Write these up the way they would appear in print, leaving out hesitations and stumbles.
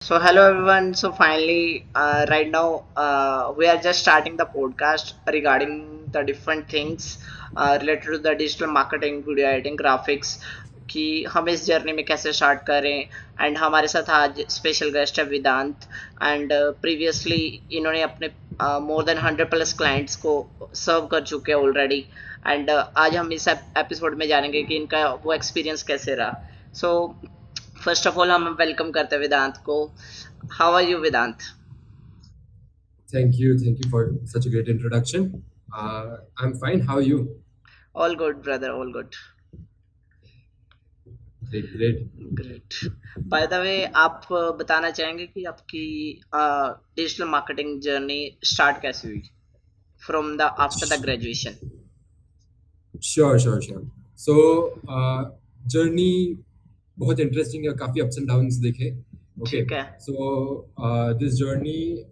So hello everyone. So finally, right now we are just starting the podcast regarding the different things related to the digital marketing, video editing, graphics कि हम इस journey में कैसे start करें and हमारे साथ आज special guest है वेदांत एंड प्रीवियसली इन्होंने अपने मोर देन 100+ क्लाइंट्स को सर्व कर चुके हैं ऑलरेडी एंड आज हम इस एपिसोड में जानेंगे कि इनका वो एक्सपीरियंस कैसे रहा. सो फर्स्ट ऑफ ऑल हम वेलकम करते हैं वेदांत को. How are you Vedant? Thank you for such a great introduction. I'm fine. How are you? All good brother, all good. Great, great. Great. By the way आप बताना चाहेंगे कि आपकी digital marketing journey start कैसे हुई from the after the graduation? Sure. So, journey बहुत interesting है, काफी अप्स एंड डाउन्स देखे. ओके, ठीक है. सो दिस जर्नी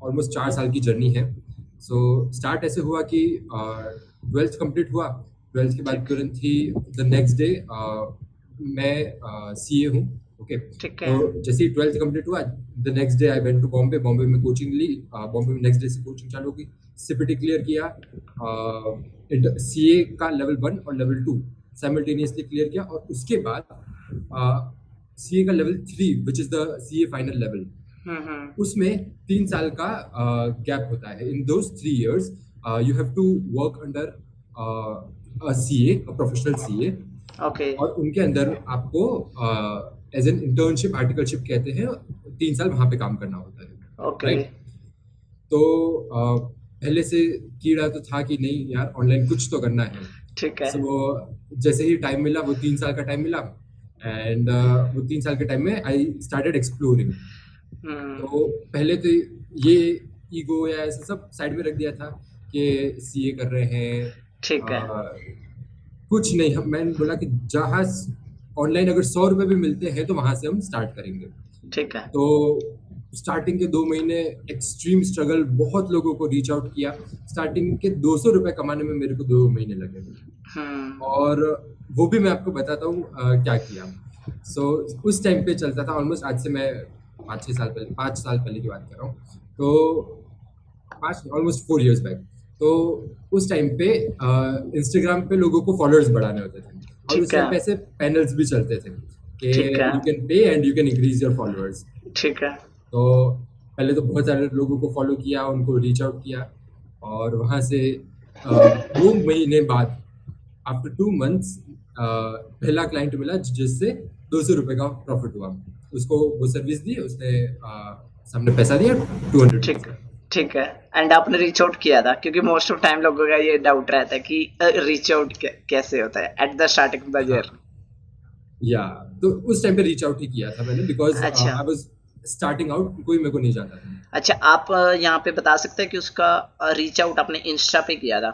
ऑलमोस्ट 4 साल की जर्नी है. सो स्टार्ट ऐसे हुआ कि 12th कंप्लीट हुआ. 12th के बाद ठीक. तुरंत ही द नेक्स्ट डे मैं सीए हूँ. ओके, ठीक है. तो जैसे ही 12th कंप्लीट हुआ the next day I went to Bombay. Bombay में कोचिंग ली. बॉम्बे में नेक्स्ट डे से कोचिंग चालू की. सीपीटी क्लियर किया. सीए का लेवल 1 और लेवल 2 साइमल्टेनियसली क्लियर किया. और उसके बाद सीए का level 3 which is the CA final level, उसमें 3 साल का गैप होता है. In those 3 years you have to work under a CA, a professional CA. Okay. और उनके अंदर आपको एज एन इंटर्नशिप, आर्टिकलशिप कहते हैं, 3 साल वहां पे काम करना होता है. ओके. राइट. तो पहले से कीड़ा तो था कि नहीं यार, ऑनलाइन कुछ तो करना है. ठीक है. सो जैसे ही टाइम मिला, वो 3 साल का टाइम मिला, एंड वो 3 साल के टाइम में आई स्टार्टेड एक्सप्लोरिंग. तो पहले तो ये ईगो या ऐसा सब साइड में रख दिया था कि सीए कर रहे हैं. ठीक है. कुछ नहीं, मैंने बोला कि जहाँ ऑनलाइन अगर 100 रुपए भी मिलते हैं तो वहां से हम स्टार्ट करेंगे. ठीक है. तो स्टार्टिंग के 2 महीने एक्सट्रीम स्ट्रगल, बहुत लोगों को रीच आउट किया. स्टार्टिंग के 200 रुपए कमाने में मेरे को 2 महीने लगे. और वो भी मैं आपको बताता हूँ क्या किया. सो उस टाइम पे चलता था ऑलमोस्ट, आज से मैं 5 साल पहले की बात कर रहा हूँ. तो ऑलमोस्ट 4 years बैक. तो उस टाइम पे इंस्टाग्राम पे लोगों को फॉलोअर्स बढ़ाने होते थे. और उस टाइम पे ऐसे पैनल्स भी चलते थे कि you can pay and you can increase your followers. ठीक है. तो पहले तो बहुत सारे लोगों को फॉलो किया, उनको रीच आउट किया. और वहाँ से 2 महीने बाद, आफ्टर 2 months, पहला क्लाइंट मिला जिससे 200 रुपए का प्रॉफिट हुआ. उसको वो सर्विस दी, उसने सामने पैसा दिया 200. ठीक ठीक है. एंड आपने रीच आउट किया था? क्योंकि मोस्ट ऑफ टाइम लोगों का ये डाउट रहता है कि रीच आउट कैसे होता है at the starting of the journey. या तो उस टाइम पे रीच आउट ही किया था मैंने, बिकॉज अच्छा. आई वाज स्टार्टिंग आउट, कोई मेरे को नहीं जानता था. अच्छा, आप यहाँ पे बता सकते हैं कि उसका रीच आउट आपने इंस्टा पे किया था?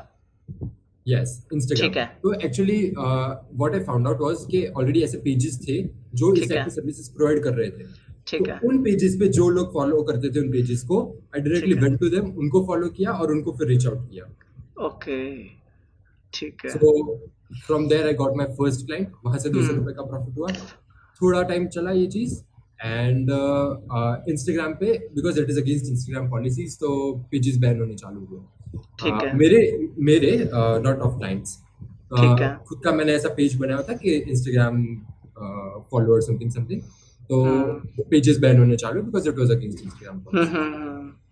Yes, Instagram. ठीक है. तो actually what I found out was कि ऑलरेडी ऐसे पेजेस थे जो इस ठीक टाइप है. की सर्विसेज प्रोवाइड कर रहे थे. ठीक तो है. उन पेजेस पे जो लोग फॉलो करते थे उन पेजेस को, आई डायरेक्टली ठीक है. वेंट टू देम, उनको फॉलो किया और उनको फिर रीच आउट किया. ओके. ठीक है. So from there I got my first client. वहां से 200 रुपए का प्रॉफिट हुआ. थोड़ा टाइम चला ये चीज. एंड इंस्टाग्राम पे, because it is against Instagram policies, तो पेजेस बैन होने चालू हुए. ठीक है. मेरे मेरे नॉट ऑफ क्लाइंट्स. ठीक है. खुद का मैंने ऐसा पेज बनाया था कि इंस्टाग्राम फॉलोअर समथिंग समथिंग. तो पेजेस बैन होने चालू, because it was against Instagram policy.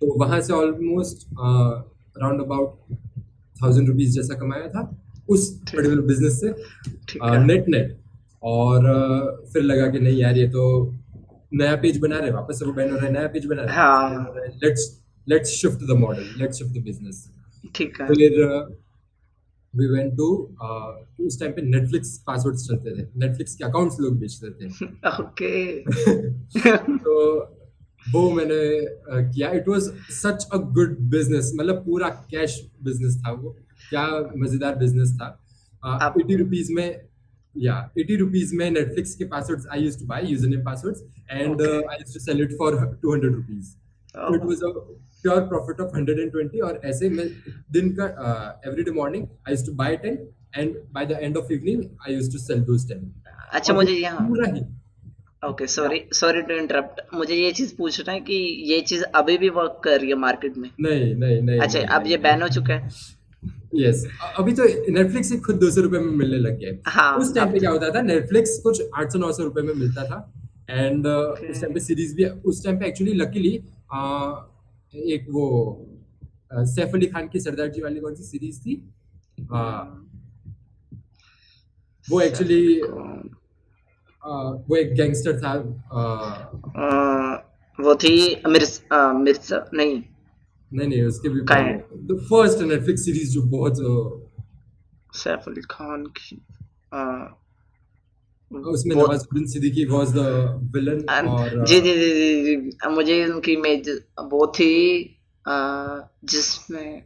तो वहां से ऑलमोस्ट अराउंड अबाउट 1000 रुपीज जैसा कमाया था उस पर्टिकुलर बिजनेस से, नेट. और फिर लगा कि नहीं यार, ये तो नया पेज बना रहे, वापस से वो बैन हो रहा है, नया पेज बना रहे, let's shift the model, let's shift the business. ठीक है. फिर वी वेंट टू, उस टाइम पे नेटफ्लिक्स पासवर्ड्स चलते थे, नेटफ्लिक्स के अकाउंट्स लोग बेचते थे. ओके. तो वो मैंने किया. It was such a good business, मतलब पूरा कैश बिजनेस था वो. क्या मजेदार बिजनेस था. 80 रुपीज में, या 80 रुपीज में नेटफ्लिक्स के passwords I used to buy, user name passwords, and I used to sell it for 200 rupees. So it was a pure profit of 120. और ऐसे में दिन का every day morning I used to buy 10 and by the end of evening I used to sell those 10. अच्छा, मुझे यहाँ पूरा ही okay, या सॉरी सॉरी टू इंटरप्ट, मुझे ये चीज पूछना है कि ये चीज अभी भी वर्क कर रही है मार्केट में? नहीं नहीं नहीं अच्छा, नहीं अब नहीं ये बैन हो नहीं। चुका है? यस, अभी तो नेटफ्लिक्स से खुद 200 रुपए में मिलने लग गया है। हाँ उस टाइम अब पे तो। क्या होता था, नेटफ्लिक्स कुछ 800-900 रुपए में मिलता था। And okay. उस टाइम पे सीरीज भी, उस टाइम पे एक्चुअली लकीली एक वो सैफ अली खान की सरदार जी वाली कौन सी सीरीज थी, अ, वो सैफ एक्चुअली अली खान। वो एक गैंगस्टर था। वो थी मिर्जा नहीं। नहीं नहीं, उसके भी काइंड। पहले फर्स्ट नेटफ्लिक्स सीरीज जो बहुत सैफ अली खान की। अ, उसमें वो Nawazuddin Siddiqui was the villain. और जी जी जी जी जी, मुझे उनकी इमेज वो थी, अ, जिसमें।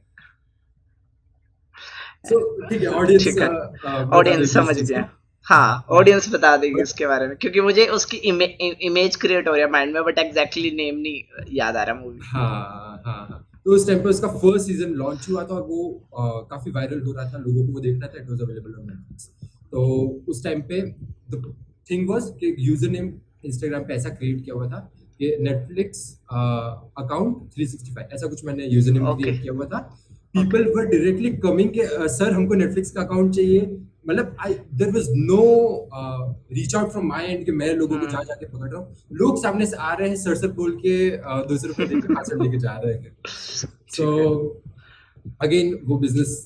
सो ठीक है, ऑडियंस ठीक है, बता ऑडियंस देगी इस समझ चीज गया। को। हाँ, ऑडियंस बता देगी बट उसके बारे में, क्योंकि मुझे उसकी इमेज क्रिएट हो रही है माइंड में, बट एग्जैक्टली नेम नहीं याद आ रहा मूवी। हाँ हाँ हाँ, तो उस टाइम पे उसका फर्स्ट सीजन लॉन्च हुआ था और वो काफी वायरल हो रहा था, लोगों को वो देखना था, it was available on Netflix. तो उस टाइम पे द थिंग वाज कि यूजर नेम इंस्टाग्राम पे ऐसा क्रिएट किया हुआ था कि नेटफ्लिक्स अकाउंट 365 ऐसा कुछ मैंने यूजर नेम ओके। क्रिएट किया हुआ था। Okay. People were directly coming के सर हमको नेटफ्लिक्स का अकाउंट चाहिए। मतलब I there was no reach out from my end कि मैं लोगों को जा हम्म। जाके पकड़ रहा हूँ। लोग सामने से आ रहे हैं, सर सर बोल के 200 रुपए देके पासवर्ड लेके जा रहे हैं। सो ठीक है। अगेन वो बिजनेस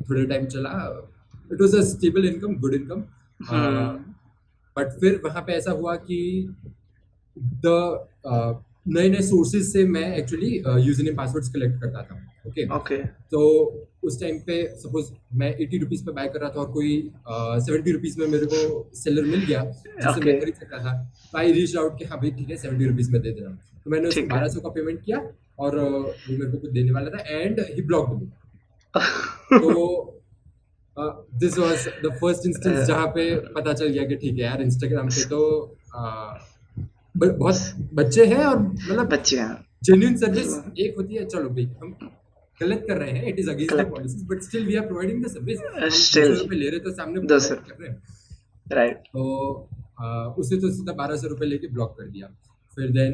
थोड़े टाइम चला, it was a stable income, good income. Hmm. But फिर वहां पे ऐसा हुआ कि द नए नए सोर्सेज से मैं actually user name passwords collect करता था। Okay, okay. तो उस टाइम पे सपोज मैं 80 रुपीज पे बाय कर रहा था और कोई 70 रुपीज में मेरे को सेलर मिल गया जिससे ओके। मैं खरीद सकता था, तो आई रीच आउट कि हाँ भाई ठीक है, 70 रुपीज में दे देना। तो मैंने उसको ठीक है। 1200 का पेमेंट किया और वो मेरे को कुछ देने वाला था एंड ही ब्लॉक मी। तो this was the first instance जहाँ पे पता चल गया कि ठीक है यार, इंस्टाग्राम पे तो बहुत बच्चे हैं और मतलब बच्चे हैं। जेन्युइन सर्विस एक होती है, चलो भाई हम गलत कर रहे हैं, it is against the collect. Policies but still we are providing the service. हम दो स्टिल। सौ रुपए ले रहे हैं तो सामने दो प्रोवाइड सौ कर रहे हैं। राइट। तो उसे तो सीधा 1200 रुपए लेके ब्लॉक कर दिया। फिर देन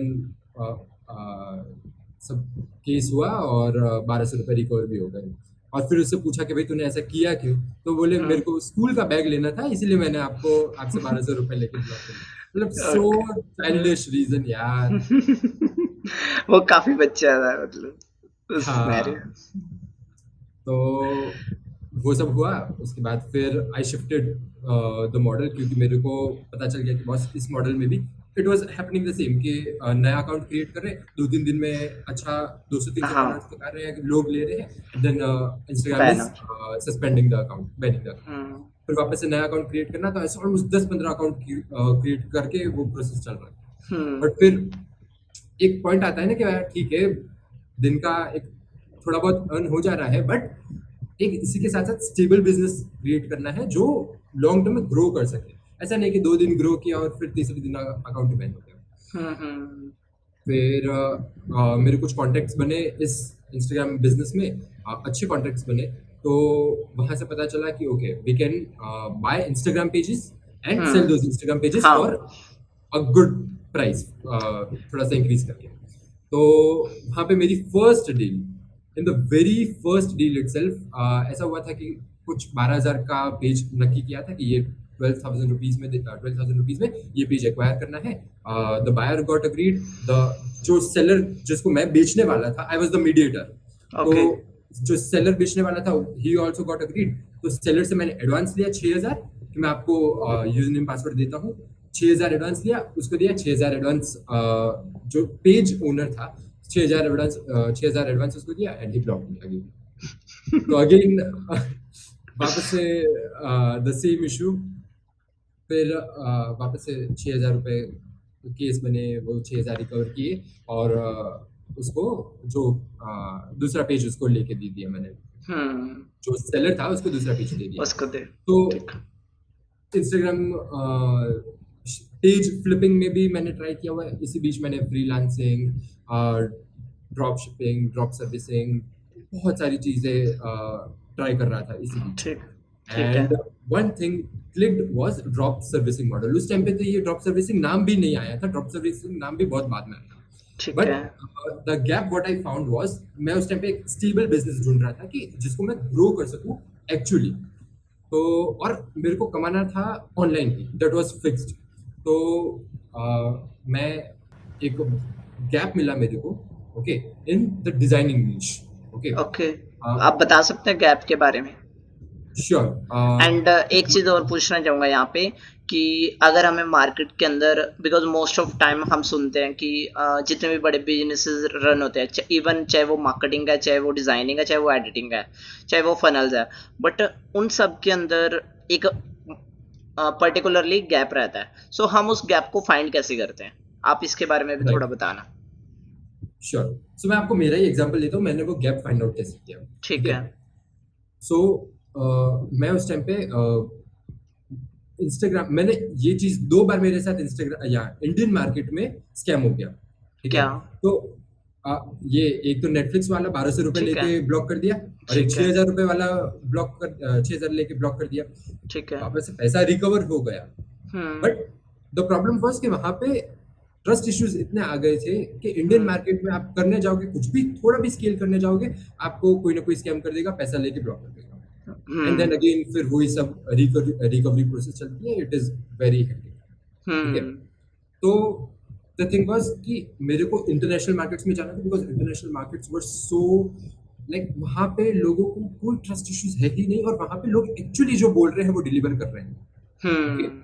सब केस हुआ और 1200 रुपए रिकवर भी हो गए। और फिर उससे पूछा कि भाई तूने ऐसा किया क्यों, तो बोले मेरे को स्कूल का बैग लेना था इसीलिए मैंने आपको आपसे 1200 रुपए लेके ब्लॉक कर दिया। मतलब सो चाइल्डिश रीजन यार। वो काफी बच्चा था मतलब उस हाँ, सिनेरियो। तो वो सब हुआ। उसके बाद फिर आई शिफ्टेड द मॉडल क्योंकि मेरे को पता चल गया कि बॉस इस मॉडल में भी it was happening the same कि नया अकाउंट क्रिएट कर रहे हैं, 2-3 दिन में अच्छा 200-300 हाँ। फॉलोअर्स तक आ रहे हैं, लोग ले रहे हैं, then Instagram is banner. Suspending the account, banning the account. Hmm. फिर वापस से नया अकाउंट क्रिएट करना, तो ऐसे ऑलमोस्ट 10-15 अकाउंट क्रिएट करके वो प्रोसेस चल रहा है। हम्म। बट फिर एक पॉइंट आता है ना कि यार ठीक है, दिन का एक थोड़ा बहुत अर्न हो जा रहा है, बट एक इसी के साथ साथ स्टेबल बिजनेस क्रिएट करना है जो लॉन्ग टर्म में ग्रो कर सके। ऐसा नहीं कि 2 दिन ग्रो किया और फिर तीसरे दिन अकाउंट बैन हो गया। हम्म। फिर मेरे कुछ कॉन्टेक्ट्स बने इस इंस्टाग्राम बिजनेस में, अच्छे कॉन्टेक्ट्स बने। तो वहां से पता चला कि okay we can buy Instagram pages and sell those Instagram pages हाँ। फॉर अ गुड प्राइस, थोड़ा सा इंक्रीज करके। तो वहाँ पे मेरी first deal, in the very first deal itself ऐसा हुआ था कि कुछ 12,000 का पेज नक्की किया था कि ये 12,000 रुपीज में ये पेज एक्वायर करना है। The buyer got agreed, the जो सेलर जिसको मैं बेचने वाला था, आई वॉज द मीडिएटर, तो ओके। जो सेलर बेचने वाला था ही ऑल्सो गॉट अग्रीड। तो सेलर से मैंने एडवांस लिया 6,000 कि मैं आपको यूजर नेम पासवर्ड देता हूँ। 6,000 एडवांस लिया, उसको दिया 6,000 एडवांस, जो पेज ओनर था 6,000 एडवांस उसको दिया and he block me again. तो अगेन वापस से द सेम इशू। फिर वापस से 6,000 रुपये केस बने, वो 6,000 रिकवर किए और उसको जो दूसरा पेज उसको लेके दे दिया मैंने, हम्म। जो सेलर था उसको दूसरा पेज दे दिया। उसको दे। तो ठीक। इंस्टाग्राम पेज फ्लिपिंग में भी मैंने ट्राई किया हुआ है। इसी बीच मैंने freelancing, drop shipping, drop servicing, बहुत सारी चीज़ें ट्राई कर रहा था इसी बीच। ठीक। ठीक एंड है। One thing clicked was drop servicing model. उस टाइम पे तो ये ड्रॉप सर्विसिंग नाम भी नहीं आया था, ड्रॉप सर्विसिंग नाम भी बहुत बाद में आया था। ठीक बट है। The gap what I found was, मैं उस टाइम पे एक स्टेबल बिजनेस ढूंढ रहा था कि जिसको मैं ग्रो कर सकूं एक्चुअली। तो और मेरे को कमाना था online he, that was fixed. तो मैं एक गैप मिला मेरे को, okay, in the designing niche, okay. Okay, आप बता सकते हैं गैप के बारे में? श्योर। एंड एक चीज और पूछना चाहूंगा यहाँ पे कि अगर हमें मार्केट के अंदर, बिकॉज मोस्ट ऑफ टाइम हम सुनते हैं कि जितने भी बड़े बिजनेसेस रन होते हैं, इवन चाहे वो मार्केटिंग है, चाहे वो डिजाइनिंग है, चाहे वो एडिटिंग है, चाहे वो फनल्स है, बट उन सब के अंदर एक पर्टिकुलरली गैप रहता है। सो हम उस गैप को फाइंड कैसे करते हैं? आप इसके बारे में भी थोड़ा राइट, बताना। श्योर। सो मैं आपको मेरा ही एग्जांपल देता हूँ, मैंने वो गैप फाइंड आउट कैसे किया, ठीक ठीक है। है। सो मैं उस टाइम पे इंस्टाग्राम, मैंने ये चीज 2 बार मेरे साथ इंस्टाग्राम या इंडियन मार्केट में स्कैम हो गया, ठीक है। क्या? तो ये एक तो नेटफ्लिक्स वाला 1200 रुपए ठीक है। लेके ब्लॉक कर दिया, और एक ठीक है। 6000 रुपए वाला 6000 लेके ब्लॉक कर दिया। ठीक है। वापस से पैसा रिकवर हो गया, हम्म। बट द प्रॉब्लम वाज कि वहां पे ट्रस्ट इश्यूज इतने आ गए थे कि इंडियन हम्म। मार्केट में आप करने जाओगे, कुछ भी थोड़ा भी स्केल करने जाओगे, आपको कोई ना कोई स्कैम कर देगा, पैसा लेके ब्लॉक कर देगा। And then hmm. अगेन फिर वही सब रिकवरी प्रोसेस चलती है, इट इज वेरी हेक्टिक, ठीक है। हम्म। तो द थिंग वाज कि मेरे को इंटरनेशनल मार्केट्स में जाना था, because international markets were so like, वहां पे लोगों को कोई ट्रस्ट इश्यूज है ही नहीं, और वहां पे लोग एक्चुअली जो बोल रहे हैं वो डिलीवर कर रहे हैं, ओके। हम्म।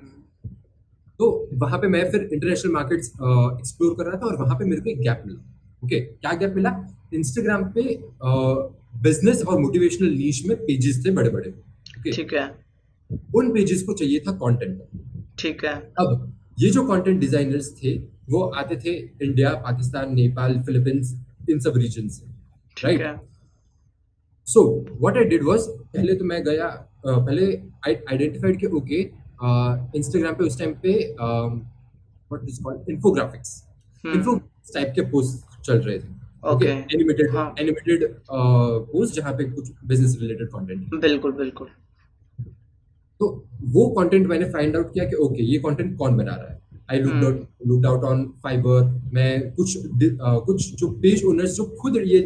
तो वहां पे मैं फिर इंटरनेशनल मार्केट्स एक्सप्लोर कर रहा था, और वहां पे मेरे को एक गैप मिला, ओके। क्या गैप मिला? इंस्टाग्राम पे बिजनेस और मोटिवेशनल नीश में पेजेस थे बड़े बड़े, ओके। ठीक है। उन पेजेस को चाहिए था कंटेंट। ठीक है। अब ये जो कंटेंट डिजाइनर्स थे वो आते थे इंडिया, पाकिस्तान, नेपाल, फिलीपींस, इन सब रीजन से, ठीक राइट। है। So what I did was, पहले तो मैं गया, पहले आई आइडेंटिफाइड कि ओके, इंस्टाग्राम पे उस टाइम पे what is called infographics, hmm. Infographics type के पोस्ट चल रहे थे, ओके। ओके। एनिमेटेड हाँ। एनिमेटेड पोस्ट जहाँ पे कुछ बिजनेस रिलेटेड कंटेंट है। बिल्कुल बिल्कुल। तो वो कंटेंट मैंने फाइंड आउट किया कि ओके, ये कंटेंट कौन बना रहा है। I hmm. Looked out on Fiverr. मैं कुछ जो पेज ओनर्स जो खुद ये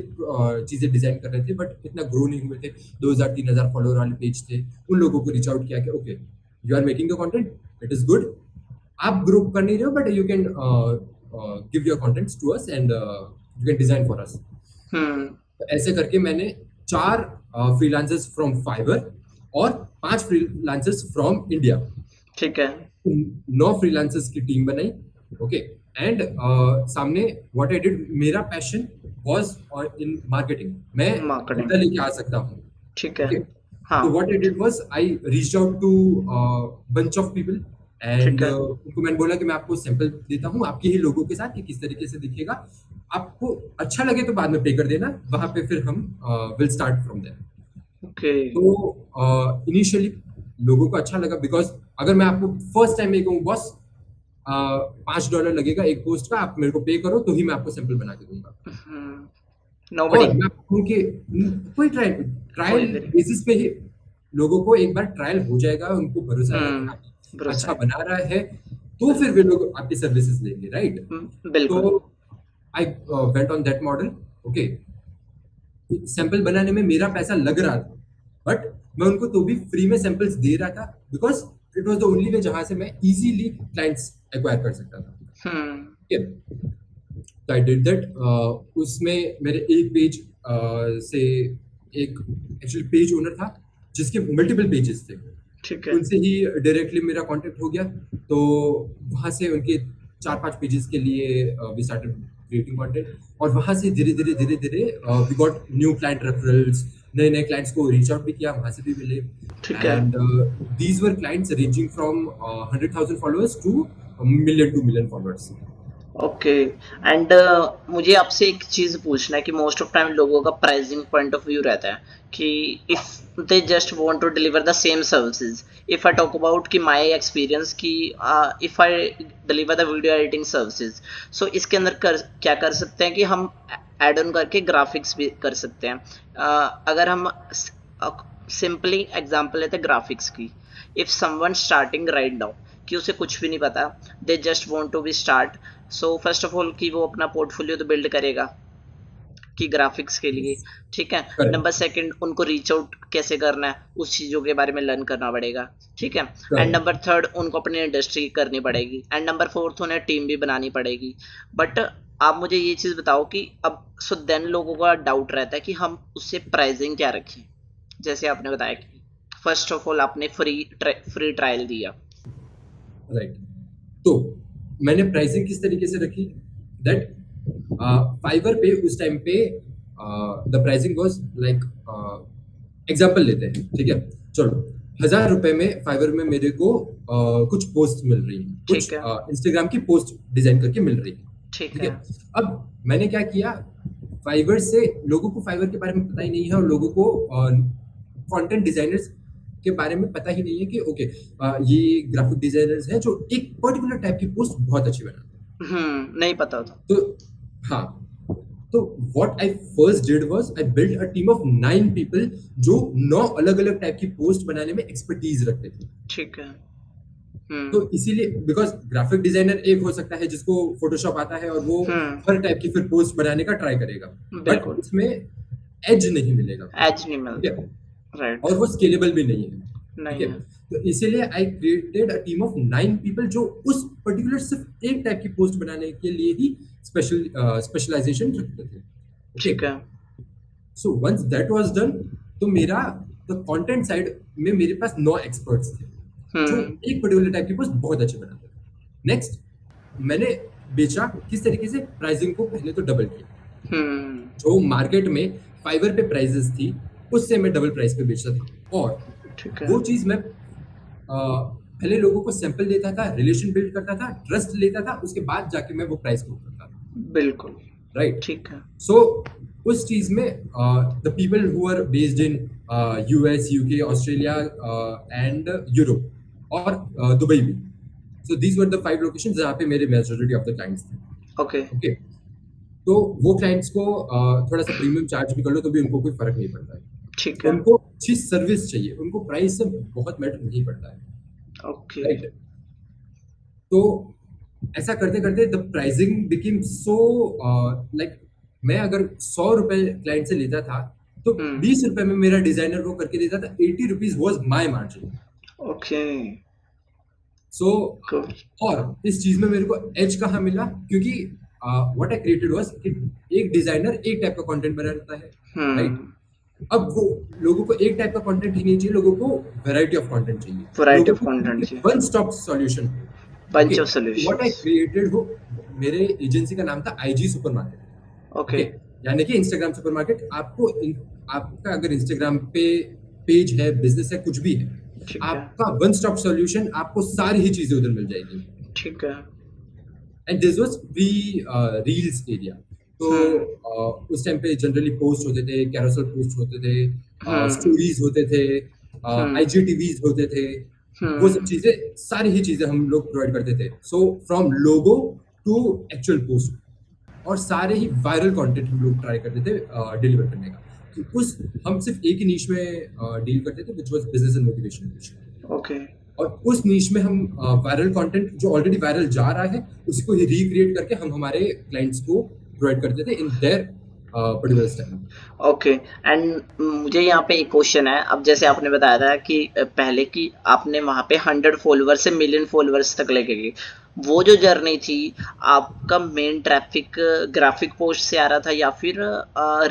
चीजें डिजाइन कर रहे थे बट इतना ग्रो नहीं हुए थे, 2000-3000 फॉलोअर वाले पेज थे, उन लोगों को रीच आउट किया कि okay, you are making the content, it is good, आप ग्रो कर नहीं रहे हो, but you can give your contents to us and you can design for us. Hmm. तो ऐसे करके मैंने 4 फ्रीलांसर्स फ्रॉम फाइबर और 5 फ्रीलांसर्स फ्रॉम इंडिया, ठीक है। 9 फ्रीलांसर्स की टीम बनाई, ओके। एंड सामने व्हाट आई डिड, मेरा पैशन वाज इन मार्केटिंग, मैं मार्केटिंग। बंदा लेके आ सकता हूँ, ठीक है। ओके। हाँ। तो what I did was, I reached out to bunch of people, ठीक एंड है। उनको मैंने बोला कि मैं आपको सैंपल देता हूँ आपके ही लोगों के साथ कि किस तरीके से दिखेगा, आपको अच्छा लगे तो बाद में पे कर देना, वहां पे फिर हम will start from there. Okay. तो इनिशियली लोगों को अच्छा लगा, बिकॉज अगर मैं आपको फर्स्ट टाइम में कहूँ बॉस $5 लगेगा एक पोस्ट का, आप मेरे को पे करो तो ही मैं आपको सैंपल बना के दूंगा, नोबडी। और मैं आपको कहूँ कि कोई ट्रायल कोई ट्रायल भी नहीं। बेसिस पे ही लोगों को एक बार ट्रायल हो जाएगा, उनको भरोसा रहेगा कि हाँ, भरोसा अच्छा है। बना रहा है, तो फिर वे लोग आपकी सर्विसेज लेंगे, राइट। तो बिल्कुल। I went on that model, okay. Sample बनाने में मेरा पैसा लग रहा था, बट मैं उनको तो भी फ्री में सैंपल्स दे रहा था, because it was the only way जहां से मैं इजीली क्लाइंट्स एक्वायर कर सकता था, हम्म। ठीक है। तो आई डिड दैट। उसमें मेरे एक पेज से एक एक्चुअली पेज ओनर था जिसके मल्टीपल पेजेस थे, ठीक है। उनसे ही डायरेक्टली मेरा कांटेक्ट हो गया। तो वहां से उनके 4-5 पेजेस के लिए वी स्टार्टेड क्रिएटिंग कंटेंट, और वहां से धीरे धीरे धीरे धीरे we got new client referrals, नए नए क्लाइंट्स को रीच आउट भी किया, वहां से भी मिले। ठीक है। And these were clients ranging from 100,000 followers two million two million followers. Okay. And मुझे आपसे एक चीज़ पूछना है कि मोस्ट ऑफ टाइम लोगों का प्राइसिंग पॉइंट ऑफ व्यू रहता है कि if they just want to deliver the same services, if I talk about कि माय एक्सपीरियंस कि if I deliver the video editing services, so इसके अंदर क्या कर सकते हैं कि हम ऐड ऑन करके ग्राफिक्स भी कर सकते हैं। अगर हम सिंपली एग्जांपल लेते हैं ग्राफिक्स की, if someone starting right now, कि उसे कुछ भी नहीं पता, they just want to be start, so first of all कि वो अपना पोर्टफोलियो तो बिल्ड करेगा कि ग्राफिक्स के लिए, ठीक है। करेक्ट नंबर सेकंड, उनको रीच आउट कैसे करना है उस चीज़ों के बारे में लर्न करना पड़ेगा, ठीक है। एंड करेक्ट नंबर थर्ड, उनको अपनी इंडस्ट्री करनी पड़ेगी। एंड नंबर फोर्थ, उन्हें टीम भी बनानी पड़ेगी। बट आप मुझे ये चीज़ बताओ कि अब सो देन लोगों का डाउट रहता है कि हम उससे प्राइसिंग क्या रखें। जैसे आपने बताया कि फर्स्ट ऑफ ऑल आपने फ्री ट्रायल दिया। राइट। तो मैंने प्राइसिंग किस तरीके से रखी, दैट फाइवर पे उस टाइम पे the pricing was like, example लेते हैं, ठीक है। चलो, 1,000 रुपए में फाइवर में मेरे को कुछ पोस्ट मिल रही है, कुछ ठीक है, इंस्टाग्राम की पोस्ट डिजाइन करके मिल रही है, ठीक ठीक है। है। अब मैंने क्या किया, फाइवर से लोगों को फाइवर के बारे में पता ही नहीं है, और लोगों को कंटेंट डिजाइनर्स के बारे में पता ही नहीं है कि ओके, ये ग्राफिक डिजाइनर्स हैं जो एक पर्टिकुलर टाइप की पोस्ट बहुत अच्छी बनाते नहीं पता था। हैं। तो हाँ, तो what I first did was I build a team of 9 people जो 9 अलग अलग टाइप की पोस्ट बनाने में एक्सपर्टीज रखते थे। ठीक है। तो इसीलिए, बिकॉज ग्राफिक डिजाइनर एक हो सकता है जिसको फोटोशॉप आता है और वो हर टाइप की फिर पोस्ट बनाने का ट्राई करेगा, बट बिल्कुल। उसमें एज नहीं मिलेगा, एज नहीं ठीक है, मिलता। राइट। और वो स्केलेबल भी नहीं है, ठीक नहीं है। है। तो इसीलिए आई created a team of 9 people जो उस पर्टिकुलर सिर्फ एक टाइप की पोस्ट बनाने के लिए ही स्पेशलाइजेशन रखते थे, ओके। ठीक है। So once that was done, तो मेरा द कंटेंट साइड में मेरे पास 9 एक्सपर्ट्स थे जो एक पर्टिकुलर टाइप की पोस्ट बहुत अच्छे बनाते थे। नेक्स्ट, मैंने बेचा किस तरीके से, प्राइसिंग को पहले तो डबल किया। जो मार्केट में फाइवर पे प्राइसेस थी उससे मैं डबल प्राइस पे बेचता था, और ठीक है। वो चीज मैं पहले लोगों को सैंपल देता था, रिलेशन बिल्ड करता था, ट्रस्ट लेता था, उसके बाद जाके मैं वो प्राइस को करता था, बिल्कुल। राइट। ठीक है। सो उस चीज में the people who are based in US, UK, Australia and Europe और दुबई भी, so these were the 5 locations जहाँ पे मेरे मेजॉरिटी ऑफ द क्लाइंट्स थे, ओके। ओके। तो वो क्लाइंट्स को थोड़ा सा प्रीमियम चार्ज भी कर लो तो भी उनको कोई फर्क नहीं पड़ता है, ठीक है। उनको अच्छी सर्विस चाहिए, उनको प्राइस से बहुत मैटर नहीं पड़ता है, ओके। राइट। तो ऐसा करते करते the pricing became so like, मैं अगर 100 रुपए क्लाइंट से लेता था तो 20 रुपए में मेरा डिजाइनर वो करके देता था, 80 rupees was my margin. Okay. So good. और इस चीज में मेरे को एज कहाँ मिला, क्योंकि व्हाट आई क्रिएटेड वाज कि एक डिजाइनर एक टाइप का कंटेंट बनाता है, राइट। अब वो लोगों को एक टाइप का कंटेंट ही नहीं चाहिए, लोगों को वैरायटी ऑफ कंटेंट चाहिए, वैरायटी लोगों ऑफ को कंटेंट चाहिए। One stop solution. Bunch okay, of what I solutions. Created हो, मेरे एजेंसी का नाम था आईजी सुपरमार्केट, ओके। ओके, यानी कि इंस्टाग्राम सुपरमार्केट। आपका अगर इंस्टाग्राम पे पेज है, बिजनेस है, कुछ भी है, ठीक है। आपका वन स्टॉप सॉल्यूशन, आपको सारी ही चीजें उधर मिल जाएगी। ठीक है। And this was pre reels area. तो उस टाइम पे जनरली पोस्ट होते थे, कैरोसेल पोस्ट होते थे, स्टोरीज होते थे, आईजीटीवीज होते थे, वो सब चीजें, सारी ही चीजें हम लोग प्रोवाइड करते थे। So from logo to actual post, और सारे ही वायरल कंटेंट हम लोग ट्राई करते थे डिलीवर करने का। तो उस हम सिर्फ एक ही नीश में डील करते थे, which was business and motivation niche. Okay. और उस नीश में हम वायरल कंटेंट जो ऑलरेडी वायरल जा रहा है उसी को ही रिक्रिएट करके हम हमारे क्लाइंट्स को प्रोवाइड करते थे in their particular style. Okay. And मुझे यहाँ पे एक क्वेश्चन है। अब जैसे आपने बताया था कि पहले की आपने वहाँ पे 100 फॉलोअर्स से मिलियन फॉलोअर्स तक लेके गए, वो जो जर्नी थी, आपका मेन ट्रैफिक ग्राफिक पोस्ट से आ रहा था या फिर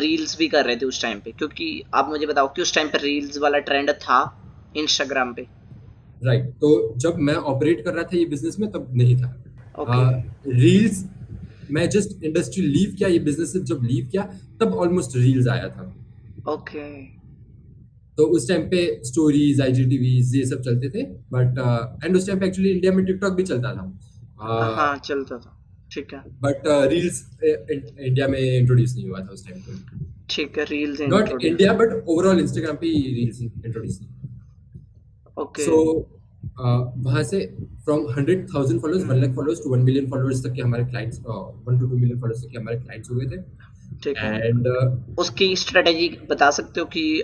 रील्स भी कर रहे थे उस टाइम पे? क्योंकि आप मुझे बताओ कि उस टाइम पे रील्स वाला ट्रेंड था इंस्टाग्राम पे। राइट। तो जब मैं ऑपरेट कर रहा था ये बिजनेस में तब नहीं था ओके। रील्स। मैं जस्ट इंडस्ट्री लीव किया, ये बिजनेस जब लीव किया तब ऑलमोस्ट रील्स आया था। ओके। तो उस टाइम पे स्टोरीज, आईजीटीवीज ये सब चलते थे, बट एंड उस टाइम पे एक्चुअली इंडिया में टिकटॉक भी चलता था, हाँ चलता था। ठीक है। बट रील्स इंडिया में इंट्रोड्यूस नहीं हुआ था उस टाइम पे। ठीक है। Reels not introduce. India but overall Instagram पे रील्स इंट्रोड्यूस नहीं। ओके। सो वहां से from 100,000 followers, 1 lakh followers to 1 million followers तक के हमारे क्लाइंट्स, 1 to 2 मिलियन फॉलोअर्स तक के हमारे क्लाइंट्स हो गए थे। ठीक है। एंड उसकी स्ट्रेटेजी बता सकते हो कि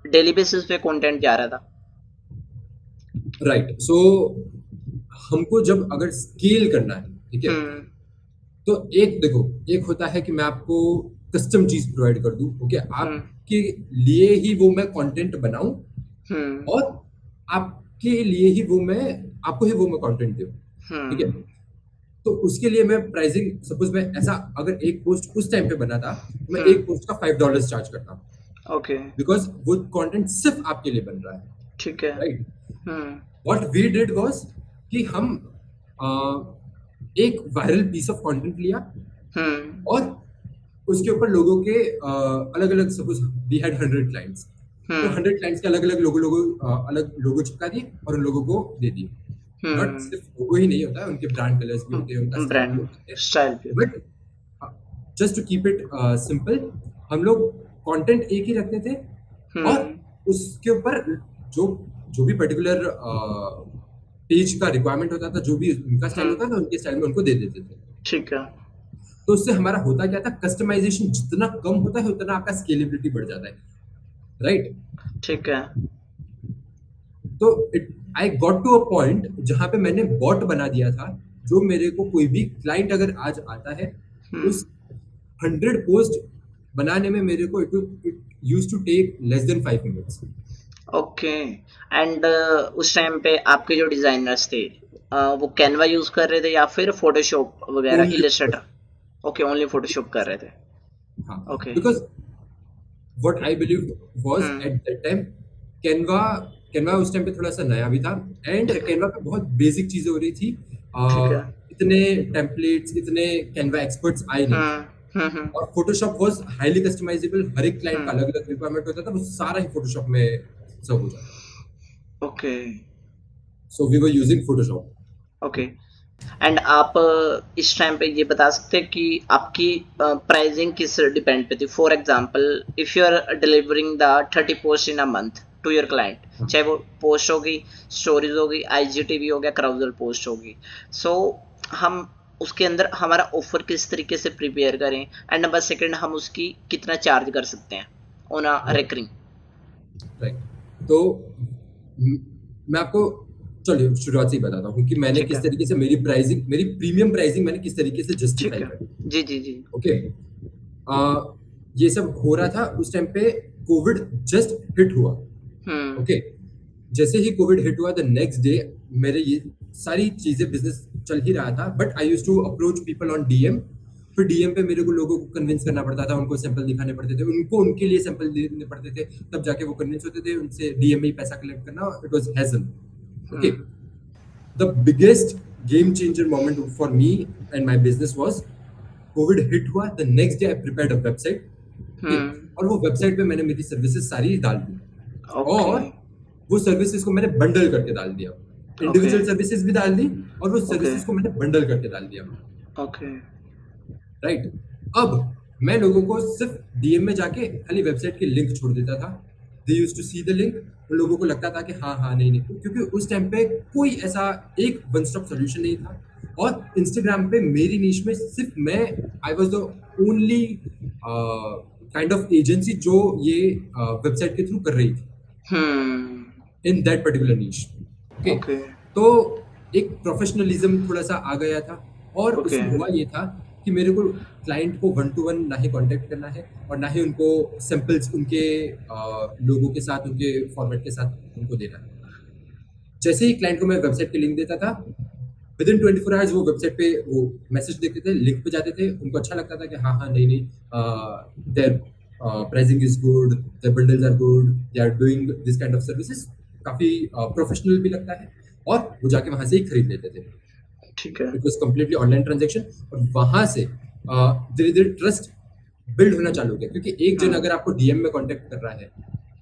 डेली बेसिस पे कंटेंट जा रहा था? राइट। सो हमको जब अगर स्केल करना है, ठीक है, हम्म तो एक देखो, एक होता है कि मैं आपको कस्टम चीज प्रोवाइड कर दूं, ओके, हम्म आपके लिए ही वो मैं कंटेंट बनाऊं, हम्म और आपके लिए ही वो मैं आपको ही वो मैं कंटेंट दूं, ठीक है। हम्म तो उसके लिए मैं प्राइसिंग, सपोज मैं ऐसा अगर एक पोस्ट उस टाइम पे बना था तो मैं एक हम्म पोस्ट का $5 चार्ज करता हूँ, ओके बिकॉज वो कंटेंट सिर्फ आपके लिए बन रहा है, ठीक है। Right. Hmm what we did was कि हम एक वायरल पीस ऑफ कंटेंट लिया, हम्म और उसके ऊपर लोगों के अलग अलग, सपोज वी हैड 100 क्लाइंट्स, तो हम्म 100 क्लाइंट्स के अलग अलग अलग लोगो चिपका दिए और उन लोगों को दे दिए। नॉट हम्म सिर्फ लोगो ही नहीं होता है, उनके ब्रांड कलर्स भी होते हैं, उनका स्टाइल भी ब्रांड होता है, स्टाइल भी होता but just to keep it simple, हम लोग कंटेंट एक ही रखते थे, है। और उसके ऊपर जो जो भी पर्टिकुलर पेज का रिक्वायरमेंट होता था, जो भी उनका स्टाइल होता था, उनके स्टाइल में उनको दे देते थे। ठीक है। तो उससे हमारा होता क्या था, कस्टमाइजेशन जितना कम होता है उतना आपका स्केलेबिलिटी बढ़ जाता है, राइट। ठीक है। तो it I got to a point जहां पे मैंने बॉट बना दिया था, जो मेरे को कोई भी क्लाइंट अगर आज आता है, हम्म उस 100 पोस्ट बनाने में मेरे को it use to take less than 5 minutes. Okay. And उस टाइम पे आपके जो डिजाइनर्स थे वो कैनवा यूज कर रहे थे या फिर फोटोशॉप वगैरह only, Illustrator? Okay, only Photoshop कर रहे थे। हाँ, okay. Because what I believe was hmm at that time, Canva Canva उस टाइम पे थोड़ा सा नया भी था, एंड ठीक है। कैनवा पे बहुत बेसिक चीजें हो रही थी। ठीक है। इतने टेम्पलेट्स, इतने कैनवा एक्सपर्ट्स आए नहीं थे, हम्म और फोटोशॉप वाज हाईली कस्टमाइजेबल, हर एक क्लाइंट का हम्म अलग अलग रिक्वायरमेंट होता था, वो सारा ही फोटोशॉप में सब हो जाता था। Okay. So we were using Photoshop. Okay. And आप इस टाइम पे ये बता सकते हैं कि आपकी प्राइसिंग किस डिपेंड पे थी? For example, if you are delivering the 30 post in a month to your client, चाहे वो पोस्ट होगी, स्टोरीज होगी, आईजीटीवी हो गया, क्राउजल पोस्ट होगी, सो हम उसके अंदर हमारा ऑफर किस तरीके से प्रिपेयर करें, एंड नंबर सेकंड हम उसकी कितना चार्ज कर सकते हैं ऑन अ रेकरिंग? राइट। तो मैं आपको, चलिए शुरुआत से ही बताता हूँ कि मैंने ठीक किस है। तरीके से मेरी प्रीमियम प्राइसिंग मैंने किस तरीके से ठीक जस्टिफाई है। करी। जी जी जी। ओके, ये सब हो रहा था उस टाइम पे, कोविड जस्ट हिट हुआ। हम्म ओके, जैसे ही कोविड हिट हुआ द नेक्स्ट डे मेरे ये सारी चीजें, बिजनेस चल ही रहा था, but I use to approach people on DM. फिर डीएम पे मेरे को लोगों को कन्विंस करना पड़ता था, उनको सैंपल दिखाने पड़ते थे, उनको उनके लिए सैंपल देने पड़ते थे, तब जाके वो कन्विंस होते थे, उनसे डीएम में ही पैसा कलेक्ट करना, it was hassle. Okay, hmm the biggest game changer moment for me and my business was, Covid hit हुआ the next day I prepared a website. Okay, hmm और वो वेबसाइट पे मैंने मेरी सर्विसेज सारी डाल दी, ओके। और वो सर्विसेज को मैंने बंडल करके डाल दिया, ओके। इंडिविजुअल सर्विसेज भी डाल दी, और वो ओके। सर्विसेज को मैंने बंडल करके डाल दिया, ओके। राइट। अब मैं लोगों को सिर्फ डीएम में जाके खाली वेबसाइट के लिंक छोड़ देता था, they used to see the link, उन लोगों को लगता था कि हाँ हाँ नहीं नहीं, क्योंकि उस टाइम पे कोई ऐसा एक वन स्टॉप सोल्यूशन नहीं था, और इंस्टाग्राम पे मेरी नीश में सिर्फ मैं, I was the only kind of agency जो ये वेबसाइट के थ्रू कर रही थी hmm in that particular niche. Okay, okay. तो एक प्रोफेशनलिज्म थोड़ा सा आ गया था, और ओके। उसमें हुआ ये था कि मेरे को क्लाइंट को वन टू वन ना ही कांटेक्ट करना है, और ना ही उनको सैंपल्स उनके लोगों के साथ, उनके फॉर्मेट के साथ उनको देना है। जैसे ही क्लाइंट को मैं वेबसाइट के लिंक देता था, विद इन 24 आवर्स वो वेबसाइट पे वो मैसेज देखते थे, लिंक पे जाते थे, उनको अच्छा लगता था कि हाँ हाँ नहीं नहीं, their pricing is good, their bundles are good, they are doing this kind of services, काफी प्रोफेशनल भी लगता है, और वो जाके वहां से ही खरीद लेते थे। ठीक है। It was completely online transaction, और वहां से धीरे धीरे ट्रस्ट बिल्ड होना चालू हो गया, क्योंकि एक जन हम्म अगर आपको डीएम में कांटेक्ट कर रहा है,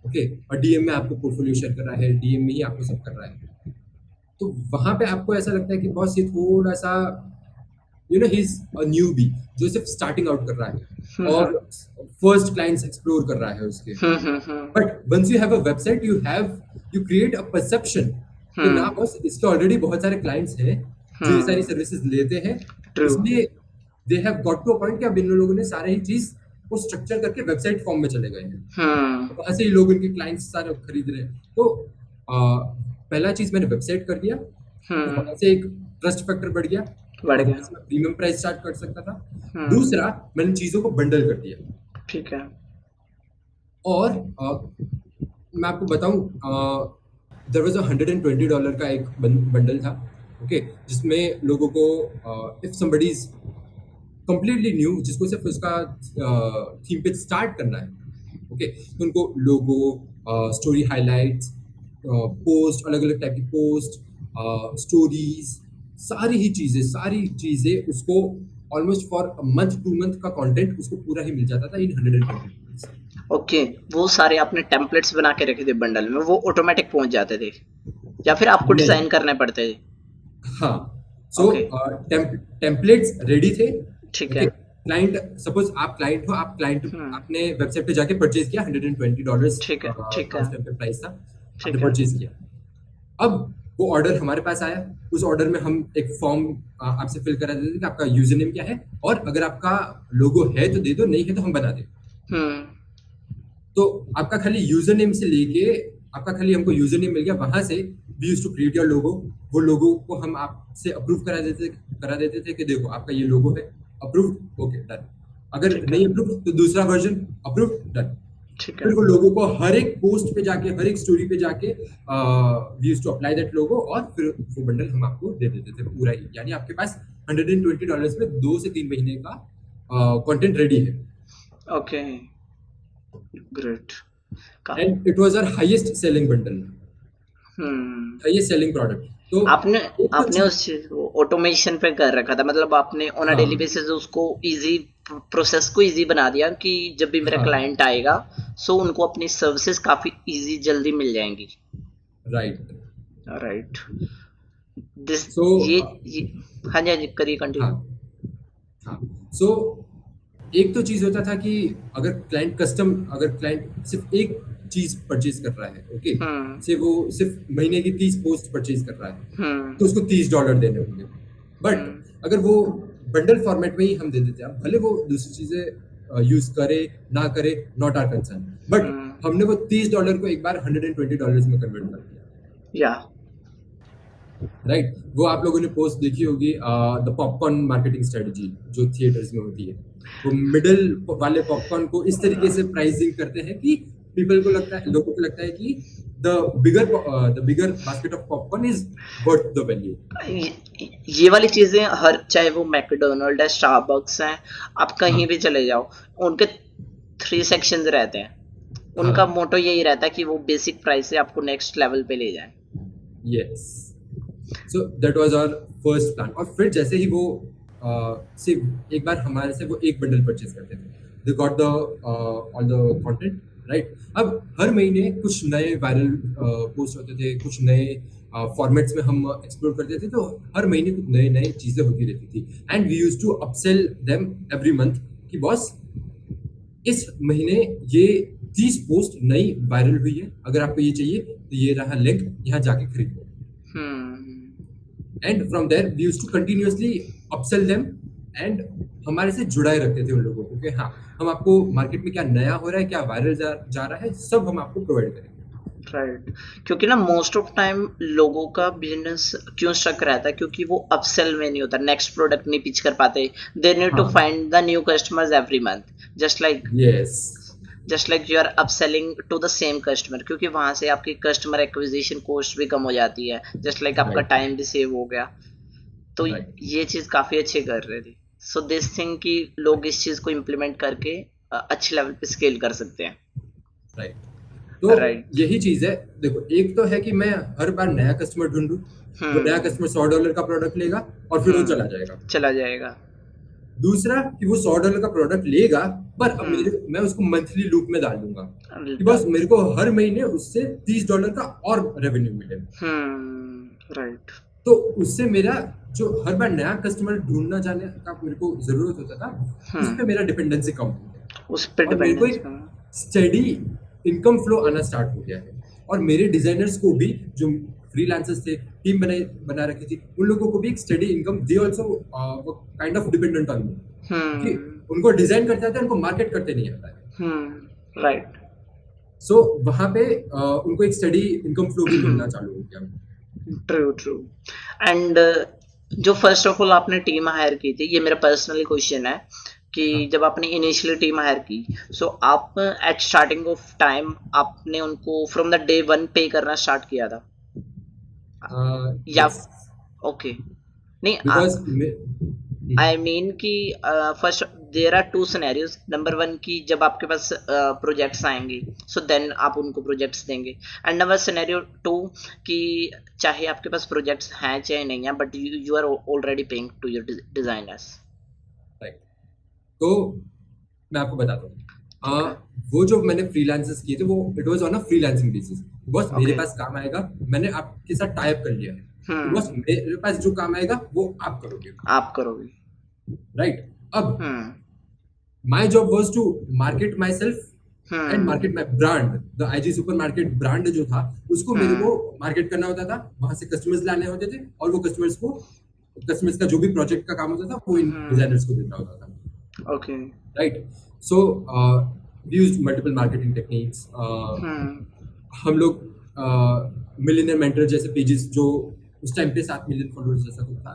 ओके, और डीएम में आपको पोर्टफोलियो शेयर कर रहा है, डीएम में ही आपको सब कर रहा है, तो वहां पे आपको ऐसा लगता है कि बॉस ये थोड़ा सा, you know, he is a newbie जो सिर्फ स्टार्टिंग आउट कर रहा है, हम्म और फर्स्ट क्लाइंट्स एक्सप्लोर कर रहा है उसके। Hmm but once you have a website, you create a perception कि ना हम्म बस इसके ऑलरेडी बहुत सारे क्लाइंट्स हैं जो ये सारी सर्विसेज लेते हैं, ट्रू। इसलिए they have got to a point कि अब इन लोगों ने सारे ही चीज को स्ट्रक्चर करके वेबसाइट फॉर्म में चले गए हैं, हम्म वहां से ही लोग इनके क्लाइंट्स सारे खरीद रहे हैं। तो पहला चीज मैंने वेबसाइट कर दिया, तो वहां से एक ट्रस्ट फैक्टर बढ़ गया बढ़ और गया। वहां से मैं प्रीमियम प्राइस स्टार्ट कर सकता था। हम्म। दूसरा, मैंने चीजों को बंडल कर दिया। ठीक है। और मैं आपको बताऊं, देयर वाज $120 का एक बंडल था, ओके, जिसमें लोगों को if somebody is completely new, जिसको सिर्फ उसका थीम पे स्टार्ट करना है, ओके, तो उनको लोगो, स्टोरी हाइलाइट्स, पोस्ट, अलग अलग टाइप की पोस्ट, स्टोरीज, सारी चीजें उसको ऑलमोस्ट फॉर मंथ 2 मंथ का कंटेंट उसको पूरा ही मिल जाता था इन $120। ओके, वो सारे आपने टेम्पलेट्स बना के रखे थे बंडल में, वो ऑटोमेटिक पहुंच जाते थे या फिर आपको नहीं, डिजाइन करने पड़ते थे? हाँ, सो ओके। टेम्पलेट्स रेडी थे, ठीक है। ओके। क्लाइंट, सपोज आप क्लाइंट हो, आप क्लाइंट हम्म। आपने वेबसाइट पे जाके परचेज किया, $120 ठीक है। ठीक का है। उस टाइम पे प्राइस था, आपने ठीक है। परचेज किया। अब वो ऑर्डर हमारे पास आया, उस ऑर्डर में हम एक फॉर्म आपसे फिल करा देते थे कि आपका यूजर नेम क्या है, और अगर आपका लोगो है तो दे दो, नहीं है तो हम बना दें। हम्म। तो आपका खाली यूजर नेम से लेके, आपका खाली हमको यूजर नेम मिल गया, वहां से we used to create your logo. वो लोगो को हम आपसे अप्रूव करा देते थे कि देखो आपका ये लोगो है, अप्रूव्ड, ओके, डन। अगर ठीक है। नहीं अप्रूव तो दूसरा वर्जन, अप्रूव्ड, डन। ठीक है। फिर वो लोगो को हर एक पोस्ट पे जाके, हर एक स्टोरी पे जाके we used to apply that logo, और फिर वो बंडल हम आपको दे देते थे पूरा ही। यानी आपके पास $120 में 2 से 3 महीने का कंटेंट रेडी है। Okay, great. And it was our highest selling bundle, hmm. Highest selling product. तो आपने एक तो आपने चीज, उस चीज को ऑटोमेशन पे कर रखा था, मतलब आपने ऑन अ डेली हाँ, बेसिस उसको इजी, प्रोसेस को इजी बना दिया कि जब भी मेरा हाँ, क्लाइंट आएगा सो उनको अपनी सर्विसेज काफी इजी जल्दी मिल जाएंगी। राइट। राइट। दिस सो ये हाँ जी, हाँ जी, करिए हाँ, कंटिन्यू। हाँ, सो एक तो चीज होता था कि अगर क्लाइंट सिर्फ एक चीज परचेज कर रहा है, ओके, हम्म। से वो सिर्फ महीने की 30 पोस्ट परचेज कर रहा है, तो हम्म। उसको $30 देने होंगे। बट हम्म। अगर वो बंडल फॉर्मेट में ही हम दे देते हैं, अब भले वो दूसरी चीजें यूज करे ना करे, नॉट आर कंसर्न, बट हम्म। हमने वो $30 को एक बार $120 में कन्वर्ट कर दिया, या। राइट। वो आप लोगों ने पोस्ट देखी होगी, द पॉपकॉर्न मार्केटिंग स्ट्रेटजी जो थिएटर्स में होती है, वो मिडल वाले पॉपकॉर्न को इस तरीके से प्राइसिंग करते हैं कि लोगों को लगता है कि the bigger basket of popcorn is worth the value. ये वाली चीजें हर, चाहे वो मैकडोनल्ड है, स्टारबक्स है, आप हाँ, कहीं भी चले जाओ, उनके 3 सेक्शंस रहते हैं। हाँ, उनका मोटो यही रहता है कि वो बेसिक प्राइस से आपको नेक्स्ट लेवल पे ले जाए। Yes. So that was our first plan. और फिर जैसे ही वो सिर्फ एक बार हमारे से वो एक बंडल परचेज करते थे, they got the all the content, right. अब हर महीने कुछ नए वायरल पोस्ट होते थे, कुछ नए फॉर्मेट्स में हम एक्सप्लोर करते थे, तो हर महीने कुछ नए नए चीजें होती रहती थी, and we used to upsell them every month कि बॉस, इस महीने ये 30 पोस्ट नई वायरल हुई है, अगर आपको ये चाहिए तो ये रहा लिंक, यहाँ जाके खरीदो। Hmm. And from there we used to continuously upsell them, and हमारे से जुड़ाए रखते थे उन लोगों को कि हाँ, हम आपको मार्केट में क्या नया हो रहा है, क्या वायरल जा रहा है, सब हम आपको प्रोवाइड करेंगे। राइट। क्योंकि ना मोस्ट ऑफ टाइम लोगों का बिजनेस क्यों स्टक रहता है, क्योंकि वो अपसेल में नहीं होता, नेक्स्ट प्रोडक्ट नहीं पिच कर पाते। दे नीड टू हाँ, find the new customers every month, just like yes, you are upselling to the same customer, क्योंकि वहां से आपकी कस्टमर एक्विजिशन कॉस्ट भी कम हो जाती है, जस्ट लाइक आपका राइट, टाइम भी सेव हो गया। तो राइट, ये चीज काफी अच्छी कर रहे थे। सो दिस थिंग कि लोग इस चीज को इम्प्लीमेंट करके अच्छे लेवल पे स्केल कर सकते हैं। राइट। तो राइट। यही चीज है, देखो, एक तो है कि मैं हर बार नया कस्टमर ढूंढूं, वो नया हम्म। कस्टमर $100 का प्रोडक्ट लेगा और फिर वो चला जाएगा। चला जाएगा। दूसरा कि वो $100 का प्रोडक्ट लेगा, पर अब हम्म। मैं उसको मंथली लूप में डाल दूंगा कि बस मेरे को हर महीने उससे $30 का और रेवेन्यू मिले। राइट। तो उससे मेरा जो हर बार नया कस्टमर ढूंढना जाने का मेरे को जरूरत होता था, उस पे मेरा डिपेंडेंसी कम हो गया, उस पर और मेरे को डिपेंडेंस एक का। स्टेडी इनकम फ्लो आना स्टार्ट हो गया है। और मेरे डिजाइनर्स को भी, जो फ्रीलांसर्स थे, टीम बना रखी थी, उन लोगों को भी एक steady income, they also kind of dependent on me, कि उनको डिजाइन करते आते हैं, उनको मार्केट करते नहीं आता है। राइट। सो वहाँ पे उनको एक स्टडी इनकम फ्लो भी मिलना चालू हो गया। True true. एंड जो फर्स्ट ऑफ ऑल आपने टीम हायर की थी, ये मेरा पर्सनली क्वेश्चन है कि हाँ, जब आपने इनिशियली टीम हायर की, सो आप एट स्टार्टिंग ऑफ टाइम आपने उनको फ्रॉम द डे वन पे करना स्टार्ट किया था या यस, ओके? नहीं, बिकॉज आई मीन कि first there are two scenarios. Number one की जब आपके पास प्रोजेक्ट्स आएंगे, सो देन आप उनको प्रोजेक्ट्स देंगे। एंड नंबर सिनेरियो टू कि चाहे आपके पास प्रोजेक्ट्स हैं चाहे नहीं है, but you are already paying to your designers. Right. तो मैं आपको बताता हूँ, ओके वो जो मैंने फ्रीलांसर्स किए थे वो it was on a freelancing basis. Boss मेरे ओके। पास काम आएगा, मैंने आपके साथ टाई अप कर लिया है, तो बॉस हम्म। मेरे पास जो काम आएगा वो आप करोगे, आप करोगे। राइट। अब hmm my job was to market myself and market hmm my brand. The IG supermarket brand जो था उसको मेरे को हम्म मार्केट करना होता था, वहां से कस्टमर्स लाने होते थे, और वो कस्टमर्स का जो भी प्रोजेक्ट का काम होता था वो इन हम्म। डिजाइनर्स को देना होता था, okay. Right. So we used multiple marketing techniques. Hmm हम लोग मिलियनर मेंटर जैसे पेजेस जो उस टाइम पे 7 मिलियन फॉलोअर्स जैसा कुछ था,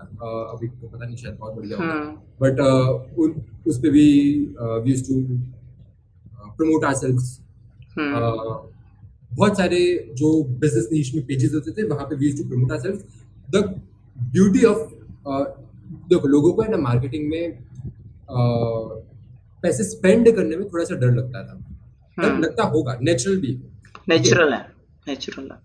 अभी तो पता नहीं, शायद बहुत बढ़ गया होगा, हम्म बट उस पे भी we used to promote ourselves. Hmm बहुत सारे जो बिजनेस नीश में पेजेस होते थे वहां पे we used to promote ourselves. The beauty of, देखो लोगों को है ना मार्केटिंग में पैसे स्पेंड करने में थोड़ा सा डर लगता था, डर हम्म। लगता होगा, नेचुरल भी, ठीक है। नेचुरल है, नेचुरल है।